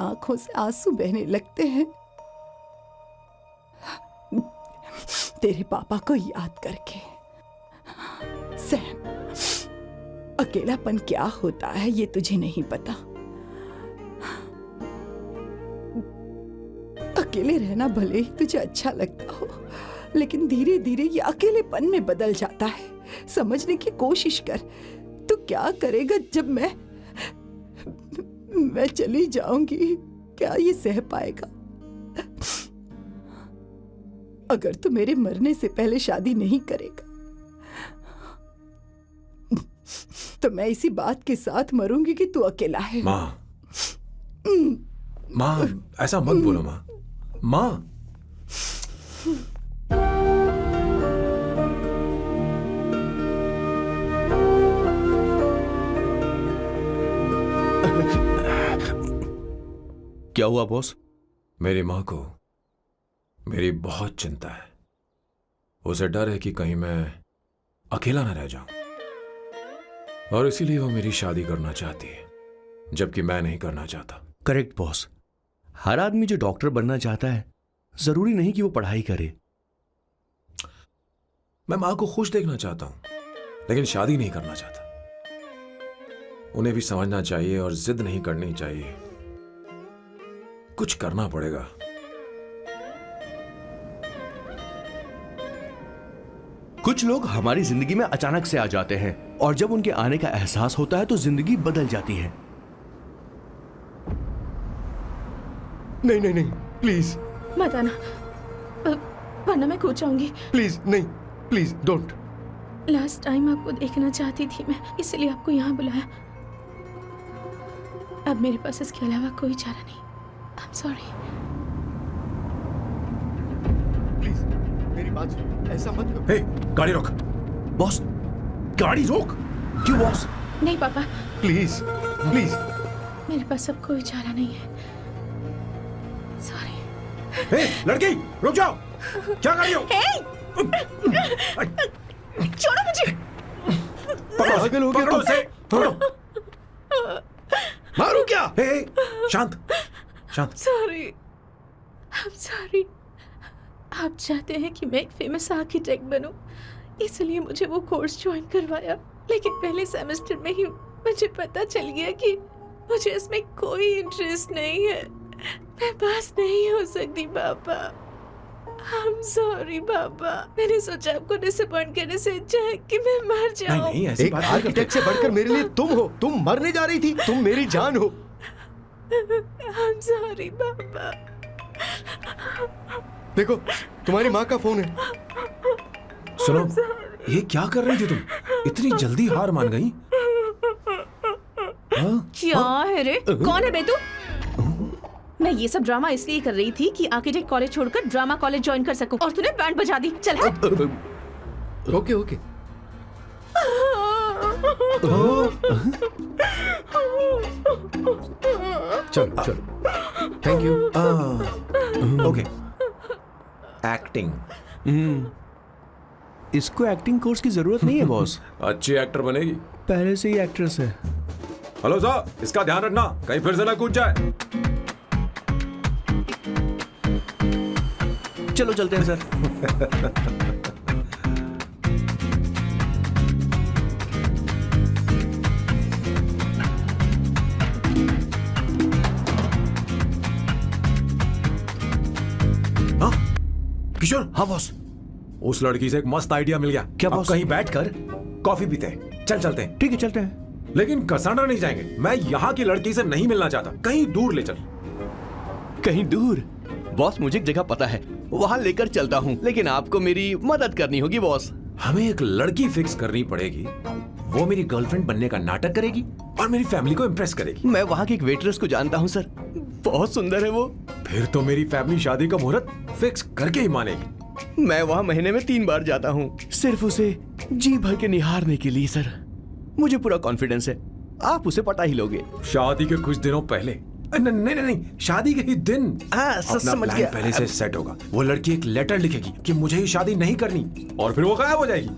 आंखों से आंसू बहने लगते हैं, तेरे पापा को याद करके। सैम, अकेलापन क्या होता है ये तुझे नहीं पता। अकेले रहना भले ही तुझे अच्छा लगता हो, लेकिन धीरे धीरे ये अकेलेपन में बदल जाता है। समझने की कोशिश कर। तू क्या करेगा जब मैं चली जाऊंगी? क्या ये सह पाएगा? अगर तू मेरे मरने से पहले शादी नहीं करेगा तो मैं इसी बात के साथ मरूंगी कि तू अकेला है। माँ, माँ ऐसा मत बोलो माँ। माँ, क्या हुआ बॉस? मेरी माँ को मेरी बहुत चिंता है। उसे डर है कि कहीं मैं अकेला न रह जाऊं, और इसीलिए वो मेरी शादी करना चाहती है, जबकि मैं नहीं करना चाहता। Correct boss. हर आदमी जो डॉक्टर बनना चाहता है, जरूरी नहीं कि वो पढ़ाई करे। मैं माँ को खुश देखना चाहता हूं, लेकिन शादी नहीं करना चाहता। उन्हें भी समझना चाहिए और जिद नहीं करनी चाहिए। कुछ करना पड़ेगा। कुछ लोग हमारी जिंदगी में अचानक से आ जाते हैं, और जब उनके आने का एहसास होता है तो जिंदगी बदल जाती है। नहीं नहीं नहीं, प्लीज मत आना, वरना मैं खो जाऊंगी। प्लीज नहीं, प्लीज डोंट। लास्ट टाइम आपको देखना चाहती थी मैं, इसलिए आपको यहाँ बुलाया। अब मेरे पास इसके अलावा कोई चारा नहीं। I'm sorry। प्लीज मेरी बात सुनो, ऐसा मत करो। हे, गाड़ी रोक। बॉस, गाड़ी रोक। क्यों बॉस? नहीं पापा, प्लीज प्लीज। मेरे पास अब कोई चारा नहीं है। सॉरी। हे, लड़की रुक जाओ। क्या कर रही हो? छोड़ो मुझे। पागल हो गया पकड़ो तुम। उसे, पकड़ो। मारू क्या? हे, शांत शांत। Sorry, I'm sorry। आप चाहते हैं कि मैं एक फेमस आर्किटेक्ट बनूं, इसलिए मुझे वो कोर्स ज्वाइन करवाया, लेकिन पहले सेमेस्टर में ही मुझे पता चल गया कि मुझे इसमें कोई इंटरेस्ट नहीं है। मैं पास नहीं हो सकती पापा। I'm sorry पापा। मैंने सोचा आपको डिसअपॉइंट करने से अच्छा है कि मैं मर जाऊं। नहीं नहीं, ऐसी एक बात नहीं करते। आर्किटेक्ट से बढ़कर मेरे लिए तुम हो। तुम मरने जा रही थी, तुम मेरी जान हो। I'm sorry पापा। देखो, तुम्हारी माँ का फोन है। सुनो, ये क्या कर रही थी तुम? इतनी जल्दी हार मान गई? क्या है रे? कौन है बे तू? मैं ये सब ड्रामा इसलिए कर रही थी कि आर्किटेक्ट कॉलेज छोड़कर ड्रामा कॉलेज ज्वाइन कर सकूं, और तूने बैंड बजा दी। चल हट। Okay okay. चलो चलो, थैंक यू। Okay, acting. इसको एक्टिंग कोर्स की जरूरत नहीं है बॉस। अच्छी एक्टर बनेगी। पहले से ही एक्ट्रेस है। हेलो सर, इसका ध्यान रखना कहीं फिर से ना कूद जाए। चलो चलते हैं सर। हाँ किशोर। हाँ बॉस। उस लड़की से एक मस्त आइडिया मिल गया। क्या अब बॉस? कहीं बैठकर कॉफी पीते हैं। चलते हैं। ठीक है चलते हैं। लेकिन कसाना नहीं जाएंगे। मैं यहाँ की लड़की से नहीं मिलना चाहता। कहीं दूर ले चल। कहीं दूर? बॉस मुझे एक जगह पता है, वहां लेकर चलता हूँ, लेकिन आपको मेरी मदद करनी होगी बॉस। हमें एक लड़की फिक्स करनी पड़ेगी। वो मेरी गर्लफ्रेंड बनने का नाटक करेगी और मेरी फैमिली को इम्प्रेस करेगी। मैं वहाँ की एक वेट्रेस को जानता हूँ सर, बहुत सुंदर है वो। फिर तो मेरी फैमिली शादी का मुहूर्त फिक्स करके ही मानेगी। मैं वहाँ महीने में 3 बार जाता हूँ, सिर्फ उसे जी भर के निहारने के लिए सर। मुझे पूरा कॉन्फिडेंस है आप उसे पटा ही लोगे। शादी के कुछ दिनों पहले। नहीं, शादी के ही दिन अपना समझ प्लान गया। पहले से सेट होगा। वो लड़की एक लेटर लिखेगी कि मुझे ही शादी नहीं करनी, और फिर वो गायब हो जाएगी।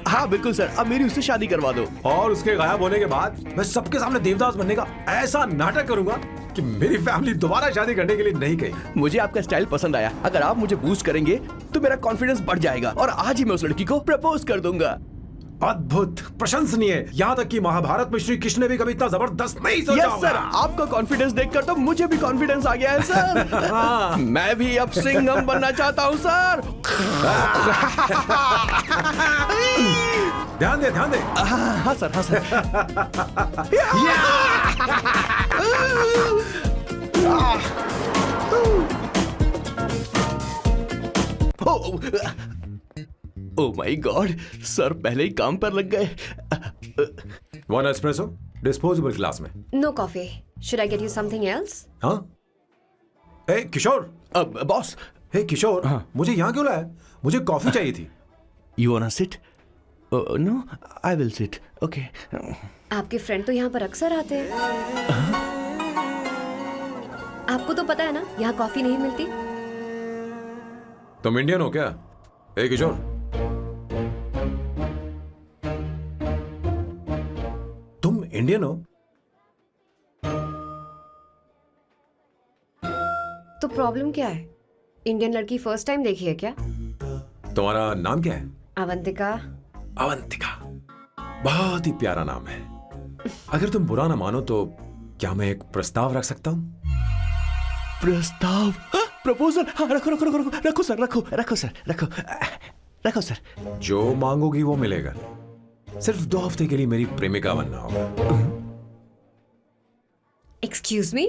हाँ बिल्कुल सर, अब मेरी उससे शादी करवा दो। और उसके गायब होने के बाद मैं सबके सामने देवदास बनने का ऐसा नाटक करूंगा कि मेरी फैमिली दोबारा शादी करने के लिए नहीं कहेगी। मुझे आपका स्टाइल पसंद आया। अगर आप मुझे बूस्ट करेंगे तो मेरा कॉन्फिडेंस बढ़ जाएगा और आज ही मैं उस लड़की को प्रपोज कर दूंगा। अद्भुत, प्रशंसनीय। यहाँ तक कि महाभारत में श्री कृष्ण ने भी कभी इतना जबरदस्त नहीं सोचा यस होगा। सर, आपका कॉन्फिडेंस देखकर तो मुझे भी कॉन्फिडेंस आ गया है सर। मैं भी अब सिंघम बनना चाहता हूँ सर। ध्यान दे। हाँ सर, हाँ sir. Oh my God, sir पहले ही काम पर लग गए। 1 एस्प्रेसो डिस्पोजेबल ग्लास में। No coffee. Should I get you something else? हाँ? ए किशोर। अब बॉस। हे किशोर, मुझे यहाँ क्यों लाया? मुझे कॉफी चाहिए थी। You wanna sit? No, I will sit. Okay. आपके फ्रेंड तो यहाँ पर अक्सर आते हैं। आपको तो पता है ना, यहाँ कॉफी नहीं मिलती। तुम इंडियन हो क्या? ए किशोर, तुम इंडियन हो? तो प्रॉब्लम क्या है? इंडियन लड़की फर्स्ट टाइम देखी है क्या? तुम्हारा नाम क्या है? अवंतिका। अवंतिका, बहुत ही प्यारा नाम है। अगर तुम बुरा ना मानो तो क्या मैं एक प्रस्ताव रख सकता हूँ? प्रस्ताव? प्रपोजल? हाँ, रखो सर। जो मांगोगी वो मिलेगा। सिर्फ 2 हफ्ते के लिए मेरी प्रेमिका बनना होगा। Excuse me?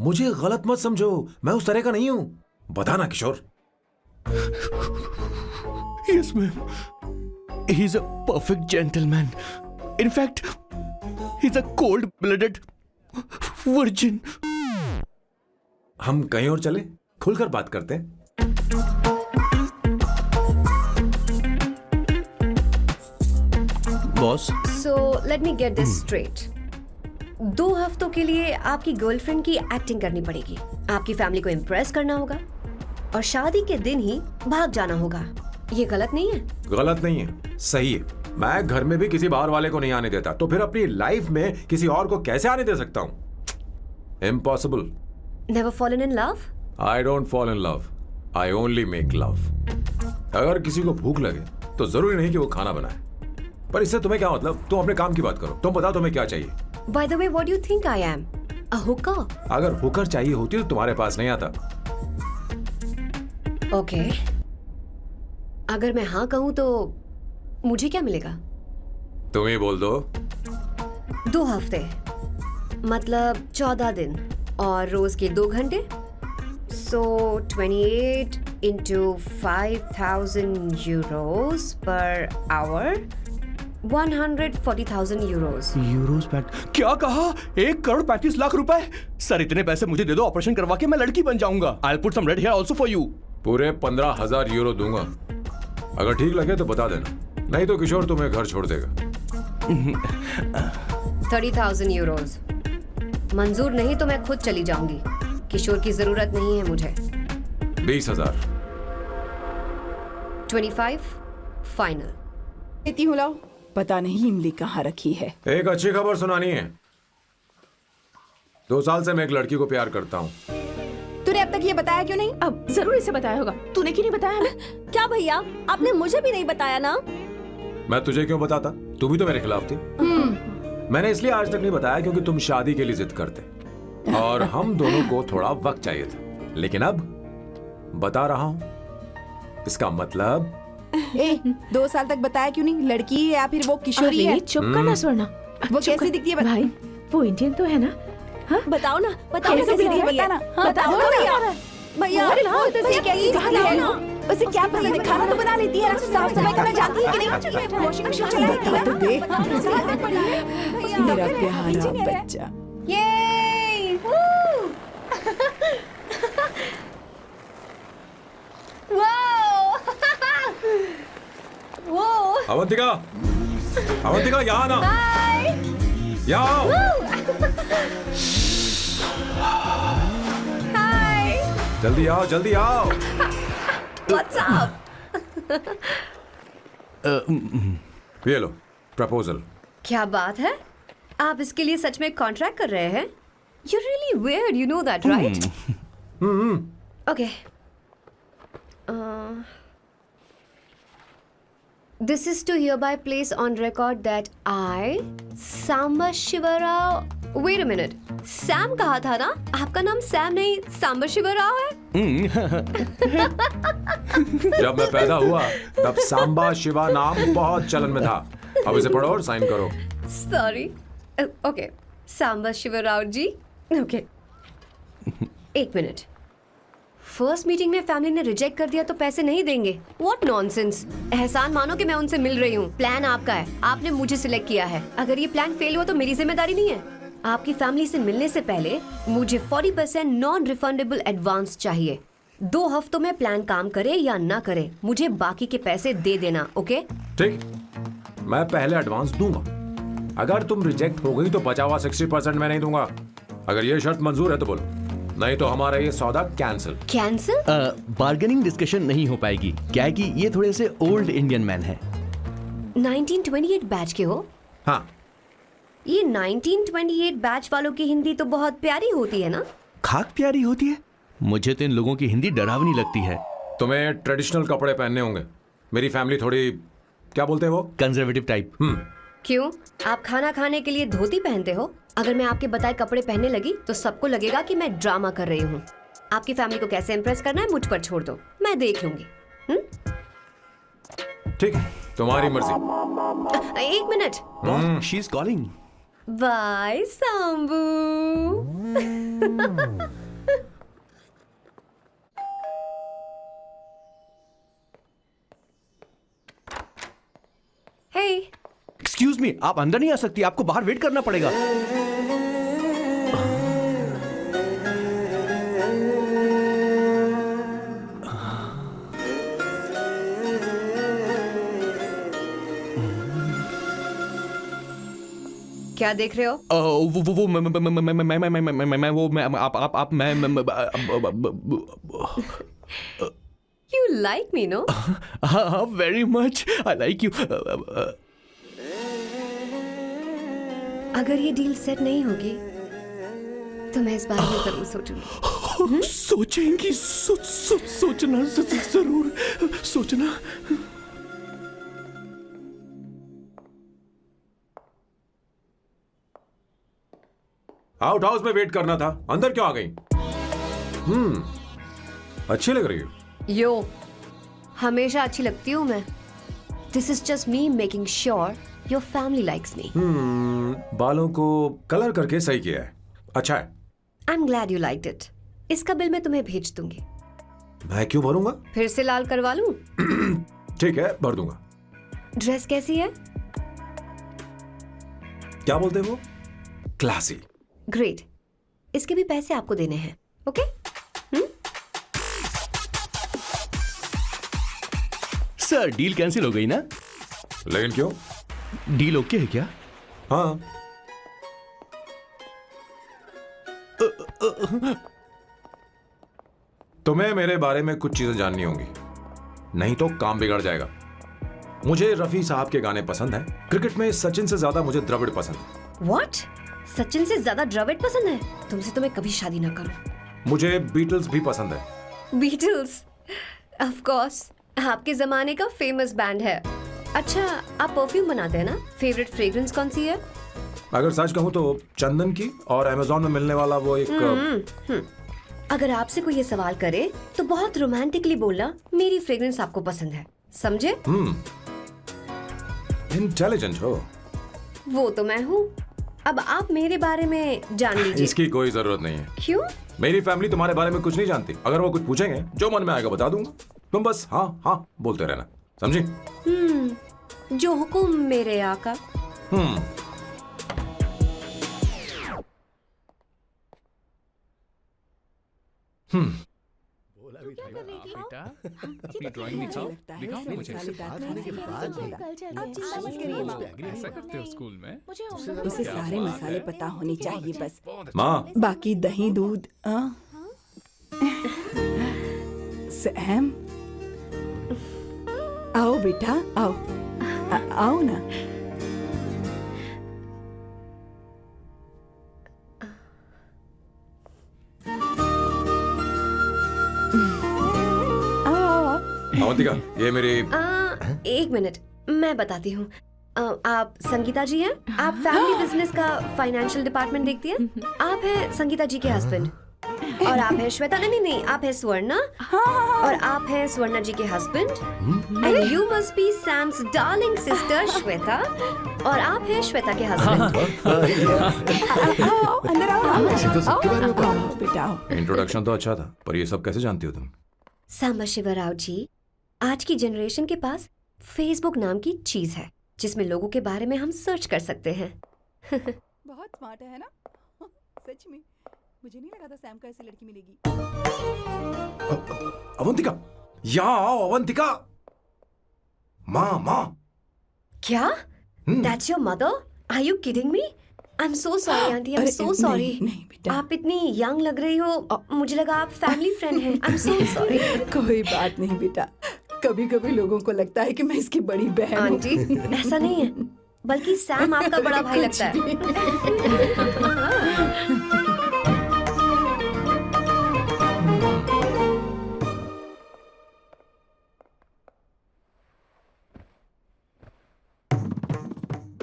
मुझे गलत मत समझो, मैं उस तरह का नहीं हूं। बताना किशोर। Yes, ma'am. He's a perfect gentleman. In fact, he's a cold-blooded virgin. हम कहीं और चले, खुलकर बात करते हैं। Boss, So let me get this straight. 2 हफ्तों के लिए आपकी गर्लफ्रेंड की एक्टिंग करनी पड़ेगी, आपकी फैमिली को इम्प्रेस करना होगा, और शादी के दिन ही भाग जाना होगा। ये गलत नहीं है? गलत नहीं है, सही है। मैं घर में भी किसी बाहर वाले को नहीं आने देता, तो फिर अपनी लाइफ में किसी और को कैसे आने दे सकता हूं? Impossible. Never fallen in love? I don't fall in love. I only make love. अगर किसी को भूख लगे तो जरूरी नहीं कि वो खाना बनाए। पर इससे तुम्हें क्या मतलब? तुम अपने काम की बात करो। तुम बताओ तुम्हें क्या चाहिए? By the way, what do you think I am? A hooker? अगर हुकर चाहिए होती तो तुम्हारे पास नहीं आता। Okay. अगर मैं हाँ कहूँ तो मुझे क्या मिलेगा? तुम ही बोल दो। 2 हफ्ते मतलब 14 दिन और रोज के 2 घंटे। So 28 into 5,000 euros per hour 140,000 Euros. Euros क्या कहा? 1,35,00,000 रुपए? सर इतने पैसे मुझे दे दो, ऑपरेशन करवा के मैं लड़की बन जाऊंगा। I'll put some red hair also for you. पूरे 15,000 यूरो दूंगा। अगर ठीक लगे तो बता देना, नहीं तो किशोर तुम्हें घर छोड़ देगा। 30,000 यूरोस। मंजूर नहीं तो मैं खुद चली जाऊंगी। किशोर की जरूरत नहीं है मुझे। 20,000। 25 फाइनल। देती हूँ, लाओ। पता नहीं इमली कहाँ रखी है। एक अच्छी खबर सुनानी है। 2 साल से मैं एक लड़की को प्यार करता हूँ। तूने अब तक ये बताया क्यों नहीं? अब जरूर इसे बताया होगा। तूने क्यों नहीं बताया हमें? क्या भैया, आपने मुझे भी नहीं बताया ना? मैं तुझे क्यों बताता? तू भी तो मेरे खिलाफ थी। मैंने इसलिए आज तक नहीं बताया क्योंकि तुम शादी के लिए जिद करते और हम दोनों को थोड़ा वक्त चाहिए था। लेकिन अब बता रहा हूँ। इसका मतलब 2 साल तक बताया क्यों नहीं? लड़की है या फिर वो किशोरी है? अरे चुप करना स्वर्णा। वो कैसी दिखती है? भाई वो इंडियन तो है ना? हाँ? बताओ ना, बताओ कैसे कैसी दिखती है? भैया? बताना। हाँ, बताओ ना भैया। भैया, अरे वो तो उसे कैसी क्या दिखती है? ना? उसे क्या पसंद है? खाना तो बना लेती है, साफ सफाई करना जानती है कि नहीं? वॉशिंग मशीन चलाती है तो देख। मेरा प्यारा बच्चा। ये वो अवंतिका, अवंतिका यहाँ ना, यहाँ आओ। जल्दी आओ, जल्दी आओ। What's up? ये लो प्रपोजल। क्या बात है? आप इसके लिए सच में कॉन्ट्रैक्ट कर रहे हैं? You're really weird, you know that, right? Okay. This is to hereby place on record that I, Samba Shivarao. Wait a minute. Sam कहा था ना? आपका नाम सैम नहीं सांबा शिवराव है? जब मैं पैदा हुआ तब सांबा शिवा नाम बहुत चलन में था। अब इसे पढ़ो और साइन करो। Sorry. Okay. सांबा शिवराव जी. Okay. 1 मिनट। फर्स्ट मीटिंग में फैमिली ने रिजेक्ट कर दिया तो पैसे नहीं देंगे? What nonsense! एहसान मानो कि मैं उनसे मिल रही हूँ। प्लान आपका है, आपने मुझे सिलेक्ट किया है। अगर ये प्लान फेल हुआ तो मेरी जिम्मेदारी नहीं है। आपकी फैमिली से मिलने से पहले मुझे 40% नॉन रिफंडेबल एडवांस चाहिए। 2 हफ्तों में प्लान काम करे या ना करे, मुझे बाकी के पैसे दे देना। ओके? ठीक, मैं पहले एडवांस दूंगा। अगर तुम रिजेक्ट हो गई तो बचा हुआ 60% मैं नहीं दूंगा। अगर ये शर्त मंजूर है तो बोलो, नहीं तो हमारा ये सौदा कैंसिल। कैंसिल? बार्गेनिंग डिस्कशन नहीं हो पाएगी। क्या है कि ये थोड़े से ओल्ड इंडियन मैन है। 1928 बैच के हो? हाँ। ये 1928 बैच वालों की हिंदी तो बहुत प्यारी होती है ना? खाक प्यारी होती है? मुझे तो इन लोगों की हिंदी डरावनी लगती है। तुम्हें ट्रेडिशनल कपड़े पहनने होंगे। मेरी फैमिली थोड़ी, क्या बोलते हैं वो, कंजर्वेटिव टाइप। क्यों? आप खाना खाने के लिए धोती पहनते हो? अगर मैं आपके बताए कपड़े पहनने लगी तो सबको लगेगा कि मैं ड्रामा कर रही हूँ। आपकी फैमिली को कैसे इम्प्रेस करना है मुझ पर छोड़ दो, मैं देख लूंगी। ठीक है, तुम्हारी मर्जी। 1 minute. She is calling. Bye Sambu. Hey, excuse me, आप अंदर नहीं आ सकती, आपको बाहर वेट करना पड़ेगा। क्या देख रहे हो? वो मैं वो मैं आप मैं You like me, no? हाँ, very much. I like you. अगर ये डील सेट नहीं होगी तो मैं इस बारे में जरूर सोचूंगी। सोचेंगी, सोचना जरूर सोचना। आउट हाउस में वेट करना था, अंदर क्यों आ गई? अच्छी लग रही हो। यो, हमेशा अच्छी लगती हूँ मैं। This is just me making sure your family likes me. बालों को कलर करके सही किया है, अच्छा है। I am glad you liked it. इसका बिल मैं तुम्हें भेज दूंगी। मैं क्यों भरूंगा? फिर से लाल करवा लूं? ठीक है, भर दूंगा। ड्रेस कैसी है? क्या बोलते हो? क्लासी। ग्रेट, इसके भी पैसे आपको देने हैं, ओके? सर डील कैंसिल हो गई ना? लेकिन क्यों? डील ओके है क्या? हाँ। तुम्हें मेरे बारे में कुछ चीजें जाननी होंगी, नहीं तो काम बिगड़ जाएगा। मुझे रफी साहब के गाने पसंद हैं। क्रिकेट में सचिन से ज्यादा मुझे द्रविड़ पसंद है। व्हाट? सचिन से ज्यादा द्रविड़ पसंद है? तुमसे तो मैं कभी शादी ना करूं। मुझे बीटल्स भी पसंद है। बीटल्स? ऑफ कोर्स, आपके जमाने का फेमस बैंड है। अच्छा, आप परफ्यूम बनाते हैं ना? फेवरेट फ्रेग्रेंस कौन सी है? अगर सच कहूं तो चंदन की, और अमेज़न में मिलने वाला वो एक अगर आपसे कोई ये सवाल करे तो बहुत रोमांटिकली बोलना मेरी फ्रेग्रेंस आपको पसंद है, समझे? इंटेलिजेंट हो। वो तो मैं हूँ। अब आप मेरे बारे में जान लीजिए। इसकी कोई जरूरत नहीं है। क्यों? मेरी फैमिली तुम्हारे बारे में कुछ नहीं जानती। अगर वो कुछ पूछेंगे, जो मन में आएगा बता दूंगा। तुम बस हाँ हाँ बोलते रहना, समझी? जो हुकुम मेरे आका। बेटा, अपनी ड्राइंग दिखाओ, लगता है दिखाओ ना मुझे। मसालेदार खाने के बाद होगा। आप चिंता मत करिए माँ। ऐसा करते हो स्कूल में? उसे सारे मसाले पता होने चाहिए बस। माँ, बाकी दही दूध। सैम, आओ बेटा, आओ। आओ ना। अवंतिका, ये मेरी एक मिनट, मैं बताती हूँ। आप संगीता जी हैं? आप फैमिली बिजनेस का फाइनेंशियल डिपार्टमेंट देखती हैं? आप हैं संगीता जी के हस्बैंड। और आप हैं श्वेता, नहीं, आप हैं स्वर्णा। और आप हैं स्वर्णा जी के husband. And you must be Sam's darling sister Shweta. और आप हैं श्वेता के हस्बैंड। आओ, अंदर आओ। इसे तो सबके बारे में पता है। आओ बेटा, आओ। इंट्रोडक्शन तो अच्छा था, पर ये सब कैसे जानती हो तुम? सांबा शिवराव जी, आज की जनरेशन के पास फेसबुक नाम की चीज है जिसमें लोगों के बारे में हम सर्च कर सकते हैं। बहुत स्मार्ट है ना? सच में मुझे नहीं लगा था सैम को ऐसी लड़की मिलेगी। अवंतिका, यहाँ आओ अवंतिका। माँ। क्या? That's your mother? Are you kidding me? I'm so sorry, auntie. I'm so sorry. नहीं बेटा, आप इतनी यंग लग रही हो, मुझे लगा आप फैमिली फ्रेंड हैं। I'm so sorry. कोई बात नहीं बेटा। कभी कभी लोगों को लगता है कि मैं इसकी बड़ी बहन हूँ। आंटी, ऐसा नहीं है, बल्कि सैम आपका बड़ा भाई लगता है।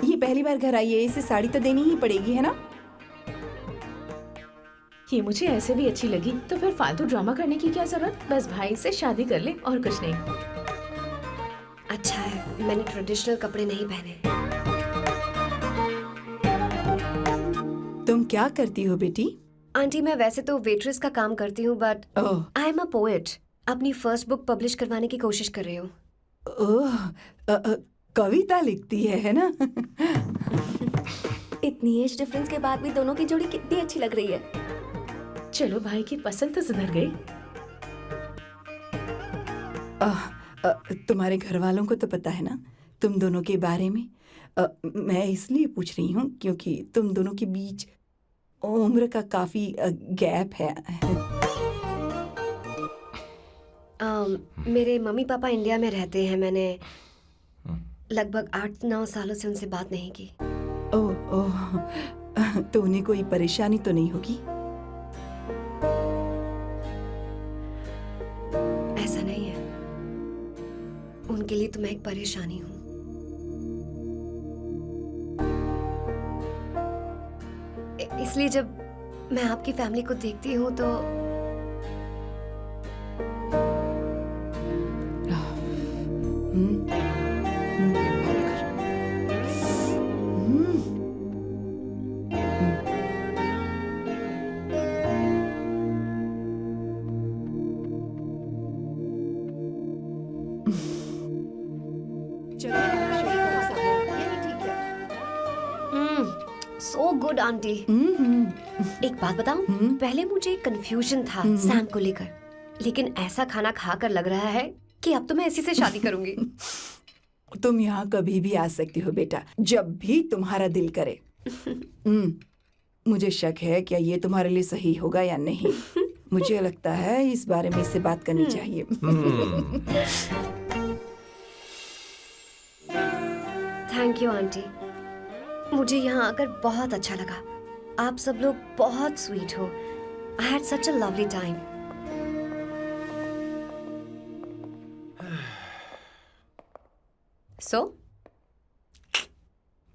ये पहली बार घर आई है, इसे साड़ी तो देनी ही पड़ेगी, है ना? ये मुझे ऐसे भी अच्छी लगी, तो फिर फालतू ड्रामा करने की क्या जरूरत? बस भाई से शादी कर ले और कुछ नहीं। अच्छा है, मैंने ट्रेडिशनल कपड़े नहीं पहने। तुम क्या करती हो बेटी? आंटी, मैं वैसे तो वेट्रेस का काम करती हूँ, but oh, I am a poet. अपनी फर्स्ट बुक पब्लिश करवाने की कोशिश कर रही हूँ। ओह, कविता लिखती है ना? इतनी एज डिफरेंस के बाद भी दोनों की जोड़ी कितनी अच्छी लग रही है। चलो, भाई की पसंद तो सुधर गई। तुम्हारे घर वालों को तो पता है ना तुम दोनों के बारे में? मैं इसलिए पूछ रही हूँ क्योंकि तुम दोनों के बीच उम्र का काफी गैप है। मेरे मम्मी पापा इंडिया में रहते हैं। मैंने लगभग 8-9 सालों से उनसे बात नहीं की। ओह, तो उन्हें कोई परेशानी तो नहीं होगी? ऐसा नहीं है, उनके लिए तो मैं एक परेशानी हूँ। इसलिए जब मैं आपकी फैमिली को देखती हूँ तो सो गुड आंटी। एक बात बताऊं, पहले मुझे कंफ्यूजन था सैम को लेकर, लेकिन ऐसा खाना खाकर लग रहा है कि अब तो मैं इसी से शादी करूंगी। तुम यहाँ कभी भी आ सकती हो बेटा, जब भी तुम्हारा दिल करे। मुझे शक है क्या ये तुम्हारे लिए सही होगा या नहीं। मुझे लगता है इस बारे में इससे बात करनी चाहिए। थैंक यू आंटी, मुझे यहाँ आकर बहुत अच्छा लगा। आप सब लोग बहुत स्वीट हो। I had such a lovely time. So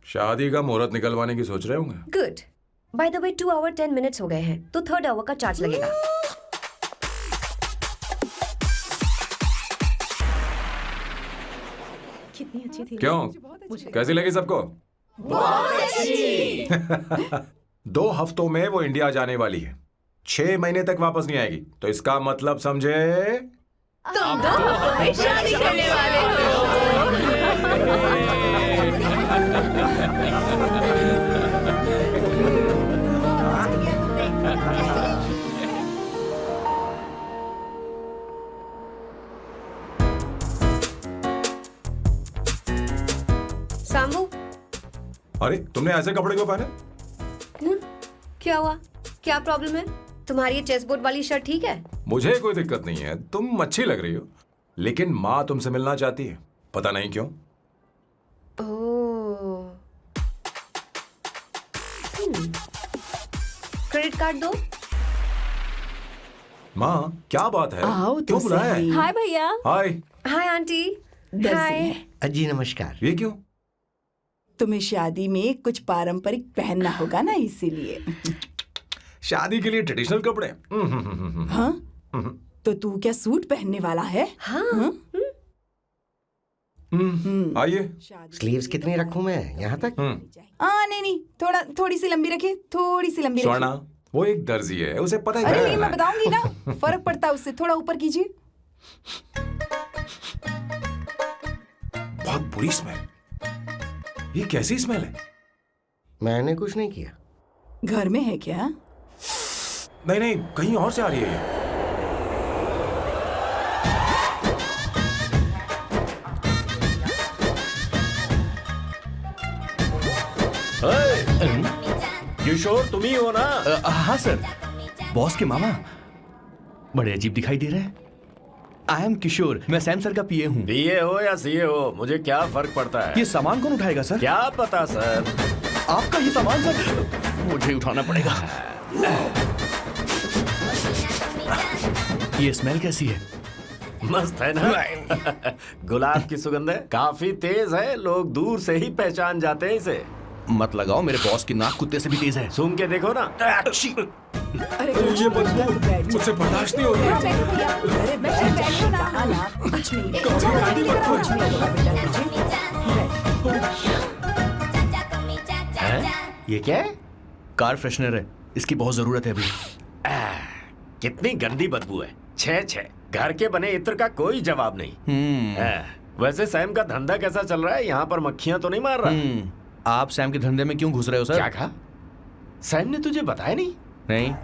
शादी का मुहूर्त निकलवाने की सोच रहे होंगे। Good. By the way 2 hour 10 minutes हो गए हैं, तो 3rd आवर का चार्ज लगेगा। कितनी अच्छी थी। क्यों, कैसी लगी सबको? बहुत अच्छी। 2 हफ्तों में वो इंडिया जाने वाली है, 6 महीने तक वापस नहीं आएगी। तो इसका मतलब समझे, तुम दो शादी करने वाले हो। सामू, अरे तुमने ऐसे कपड़े क्यों पहने? क्या हुआ? क्या प्रॉब्लम है? तुम्हारी ये चेस बोर्ड वाली शर्ट ठीक है? मुझे कोई दिक्कत नहीं है, तुम अच्छी लग रही हो, लेकिन माँ तुमसे मिलना चाहती है, पता नहीं क्यों। ओह। क्रेडिट कार्ड दो। माँ क्या बात है, आओ तो क्यों बुलाया है? सही। हाय भैया। हाय। Hi aunty. दर्जी हाय। है। जी नमस्कार। ये क्यों? तुम्हें शादी में कुछ पारंपरिक पहनना होगा ना, इसीलिए। शादी के लिए ट्रेडिशनल कपड़े? हाँ, तो तू क्या सूट पहनने वाला है? हाँ। आइए। स्लीव्स कितनी रखूं मैं यहाँ तक? नहीं, थोड़ी सी लंबी रखे, थोड़ी सी लंबी स्वर्णा, रखे। वो एक दर्जी है, उसे पता है अरे क्या नहीं, करना मैं है। बताऊंगी ना, फर्क पड़ता है उससे। थोड़ा ऊपर कीजिए। बहुत बुरी स्मेल। ये कैसी स्मेल है? मैंने कुछ नहीं किया। घर में है क्या? नहीं नहीं, कहीं और से आ रही है ये। किशोर तुम ही हो ना? हाँ सर, बॉस के मामा बड़े अजीब दिखाई दे रहे हैं। आई एम किशोर, मैं सैम सर का पीए हूँ। बीए हो या सीए हो, मुझे क्या फर्क पड़ता है? ये सामान कौन उठाएगा सर? क्या पता सर। आपका ये सामान सर, मुझे उठाना पड़ेगा। ये स्मेल कैसी है? मस्त है ना? गुलाब की सुगंध है, काफी तेज है, लोग दूर से ही पहचान जाते हैं इसे। मत लगाओ, मेरे बॉस की नाक कुत्ते से भी तेज है। सूंघ के देखो ना। अरे ये बदबू मुझसे बर्दाश्त नहीं हो रही। अरे बैठो ना। कुछ नहीं, कुछ है? ये क्या है? कार फ्रेशनर है, इसकी बहुत जरूरत है अभी। कितनी गंदी बदबू है। छे घर के बने इत्र का कोई जवाब नहीं। वैसे सैम का धंधा कैसा चल रहा है? यहाँ पर मक्खियां तो नहीं मार रहा? आप सैम के धंधे में क्यों घुस रहे हो सर? क्या कहा? सैम ने तुझे बताया नहीं? नहीं।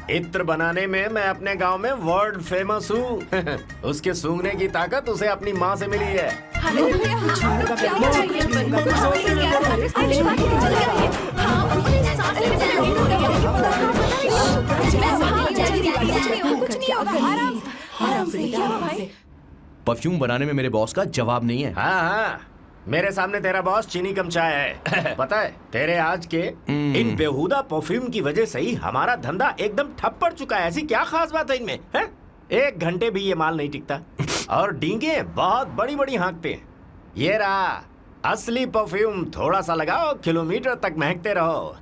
इत्र बनाने में मैं अपने गांव में वर्ल्ड फेमस हूँ। उसके सूंघने की ताकत उसे अपनी माँ से मिली है। परफ्यूम बनाने में मेरे बॉस का जवाब नहीं है। हाँ, मेरे सामने तेरा बॉस चीनी कम चाय है। पता है, तेरे आज के इन बेहुदा परफ्यूम की वजह से ही हमारा धंधा एकदम ठप पड़ चुका है। ऐसी क्या खास बात है इनमें? 1 घंटे भी ये माल नहीं टिकता और डींगे बहुत बड़ी बड़ी हाँकते हैं। ये रहा असली परफ्यूम, थोड़ा सा लगाओ, किलोमीटर तक महकते रहो।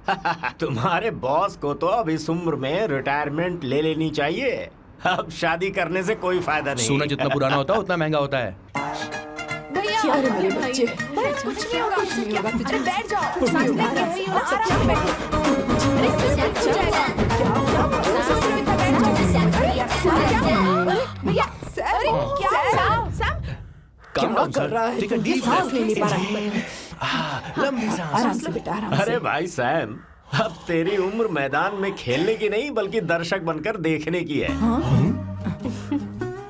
तुम्हारे बॉस को तो अब इस उम्र में रिटायरमेंट ले लेनी चाहिए। अब शादी करने से कोई फायदा नहीं। सोना जितना पुराना होता है उतना महंगा होता है। क्या रे मेरे बच्चे, कुछ नहीं होगा, कुछ नहीं होगा। अरे बैठ जाओ, कुछ नहीं होगा, आराम से बैठो। भैया सर, क्या कर रहा है? Calm down, sir. Take a deep breath. सांस नहीं ले पा रहा है। लंबी सांस। आराम से बेटा, आराम अरे से। भाई सैम, अब तेरी उम्र मैदान में खेलने की नहीं बल्कि दर्शक बनकर देखने की है।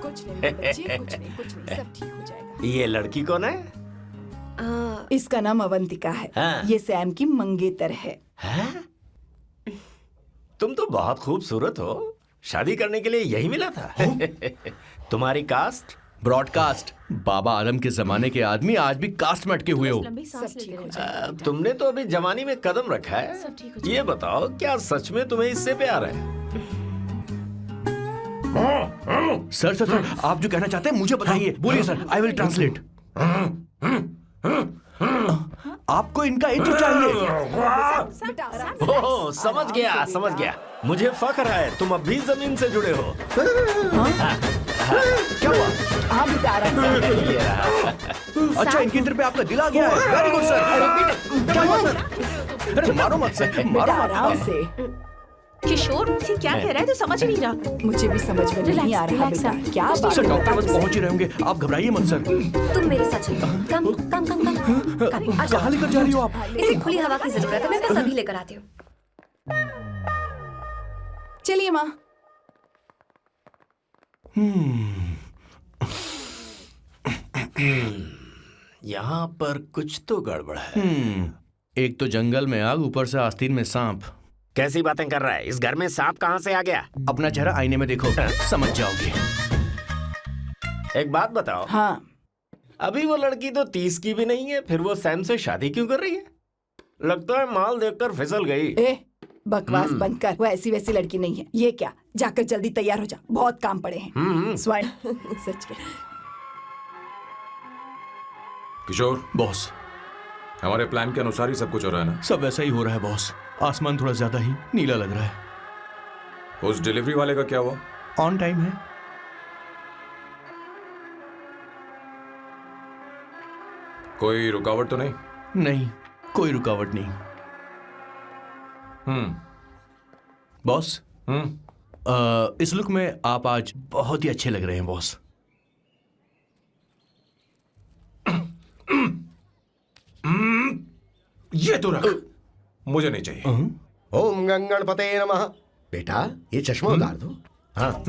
कुछ नहीं बच्ची, कुछ नहीं, सब ठीक हो जाएगा। ये लड़की कौन है? इसका नाम अवंतिका है। हाँ। ये सैम की मंगेतर है। हैं? तुम तो बहुत खूबसूरत हो, शादी करने के लिए यही मिला था। तुम्हारी कास्ट? ब्रॉडकास्ट। बाबा आदम के जमाने के आदमी आज भी कास्ट में अटके हुए हो। लंबी सांस लेते रहो। तुमने तो अभी जवानी में कदम रखा है। सब ठीक हो ये बताओ, क्या सच में तुम्हें इससे प्यार है? सर सर सर, आप जो कहना चाहते हैं मुझे बताइए। बोलिए सर, आई विल ट्रांसलेट। आपको इनका इंट्रो चाहिए। बेटा आराम से। ओह, समझ गया, समझ गया। मुझे फख्र है तुम अब भी जमीन से जुड़े हो। क्या हुआ? हाँ बेटा आराम से। ये रहा। अच्छा, इनके इंटर पे आपका दिल आ गया है। Very good sir. क्या हुआ सर? अरे मारो मत सर, बेटा मारो आराम मत। से। किशोर, ये क्या कह रहा है? तू समझ नहीं रहा। मुझे भी समझ में नहीं आ रहा रिलैक्स, बेटा। रिलैक्स। क्या बात सर है डॉक्टर बेटा बस तुझसे? पहुंच ही रहे होंगे, आप घबराइए मत सर। तुम मेरे साथ चलो। कम कम कम कम कम। आ जाओ। कहाँ लेकर जा रही हो आप? इसे खुली हवा की जरूरत है, मैं बस अभी लेकर आती हूँ। चलिए माँ। यहाँ पर कुछ तो गड़बड़ है। एक तो जंगल में आग, ऊपर से आस्तीन में सांप। कैसी बातें कर रहा है? इस घर में सांप कहाँ से आ गया? अपना चेहरा आईने में देखो, समझ जाओगे। एक बात बताओ, हाँ अभी वो लड़की तो 30 की भी नहीं है, फिर वो सैम से शादी क्यों कर रही है? लगता है माल देखकर फिसल गई। ए बकवास बंद कर। वो ऐसी वैसी लड़की नहीं है। ये क्या, जाकर जल्दी तैयार हो जा, बहुत काम पड़े हैं। स्वर्ण सच कह। किशोर, बॉस, हमारे प्लान के अनुसार ही सब कुछ हो रहा है ना? सब वैसा ही हो रहा है बॉस। आसमान थोड़ा ज्यादा ही नीला लग रहा है। उस डिलीवरी वाले का क्या हुआ? ऑन टाइम है। कोई रुकावट तो नहीं? नहीं, कोई रुकावट नहीं। बॉस, इस लुक में आप आज बहुत ही अच्छे लग रहे हैं बॉस। ये तो रख, मुझे नहीं चाहिए। ओम गंगणपते नमः। बेटा ये चश्मा उतार दो। हाँ,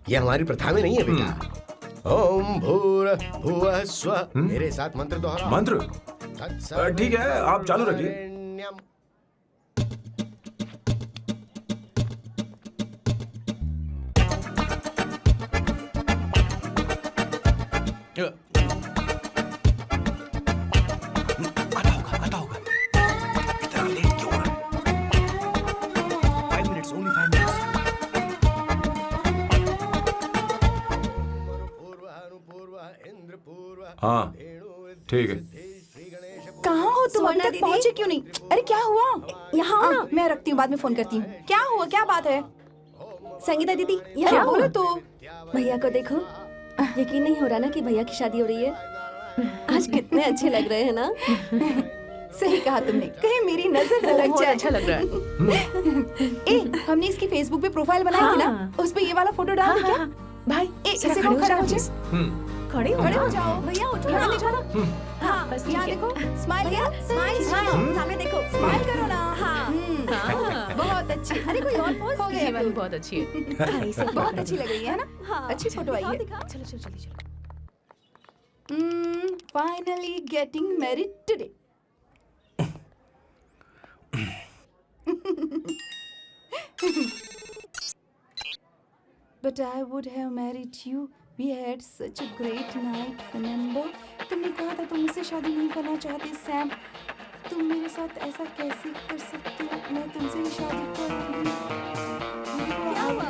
ये हमारी प्रथा में नहीं है बेटा। ओम भूर भुवः स्वः। मेरे साथ मंत्र दोहराओ। मंत्र? तत्सवितुर्वरेण्यं। ठीक है, आप चालू रखिए। आता होगा। इतना लेट क्यों हो रहा है? 5 मिनट्स, only 5 मिनट्स। हाँ ठीक है। कहाँ हो तुम? अभी स्वर्णा तक दीदी? पहुँचे क्यों नहीं? अरे क्या हुआ? यहाँ आओ ना। मैं रखती हूँ, बाद में फोन करती हूँ। क्या हुआ, क्या बात है? संगीता दीदी, क्या यहाँ बोलो आओ। तो? भैया को देखो। यकीन नहीं हो रहा ना कि भैया की शादी हो रही है। आज कितने अच्छे लग रहे हैं ना। सही कहा तुमने, कहीं मेरी नजर न लग बहुत जाए। अच्छा लग रहा है। ए, हमने इसकी फेसबुक पे प्रोफाइल बनाई थी ना, हाँ। उस पे ये वाला फोटो डाल दे क्या? भाई, ए, जरा इसे खड़े खड़ा हो जाओ, जाओ। खड़े हो खड़े हो ना। जाओ। भैया उठो यहाँ ना। देखो ना। हाँ बस यहाँ ठीक है। देखो, स्माइल भैया करो, स्माइल सामने देखो। स्माइल करो ना। हाँ। बहुत अच्छी। अरे कोई और पोज हो गया ये वाली बहुत अच्छी है। बहुत अच्छी लग रही है ना? हाँ। अच्छी फोटो आई है। चलो चलो जल्दी चलो। Finally getting married today. But I would have married you. We had such a great night, remember? तुमने कहा था तुम मुझसे शादी नहीं करना चाहते, सैम। तुम मेरे साथ ऐसा कैसे कर सकते हो? मैं तुमसे ही शादी करूंगी। क्या हुआ?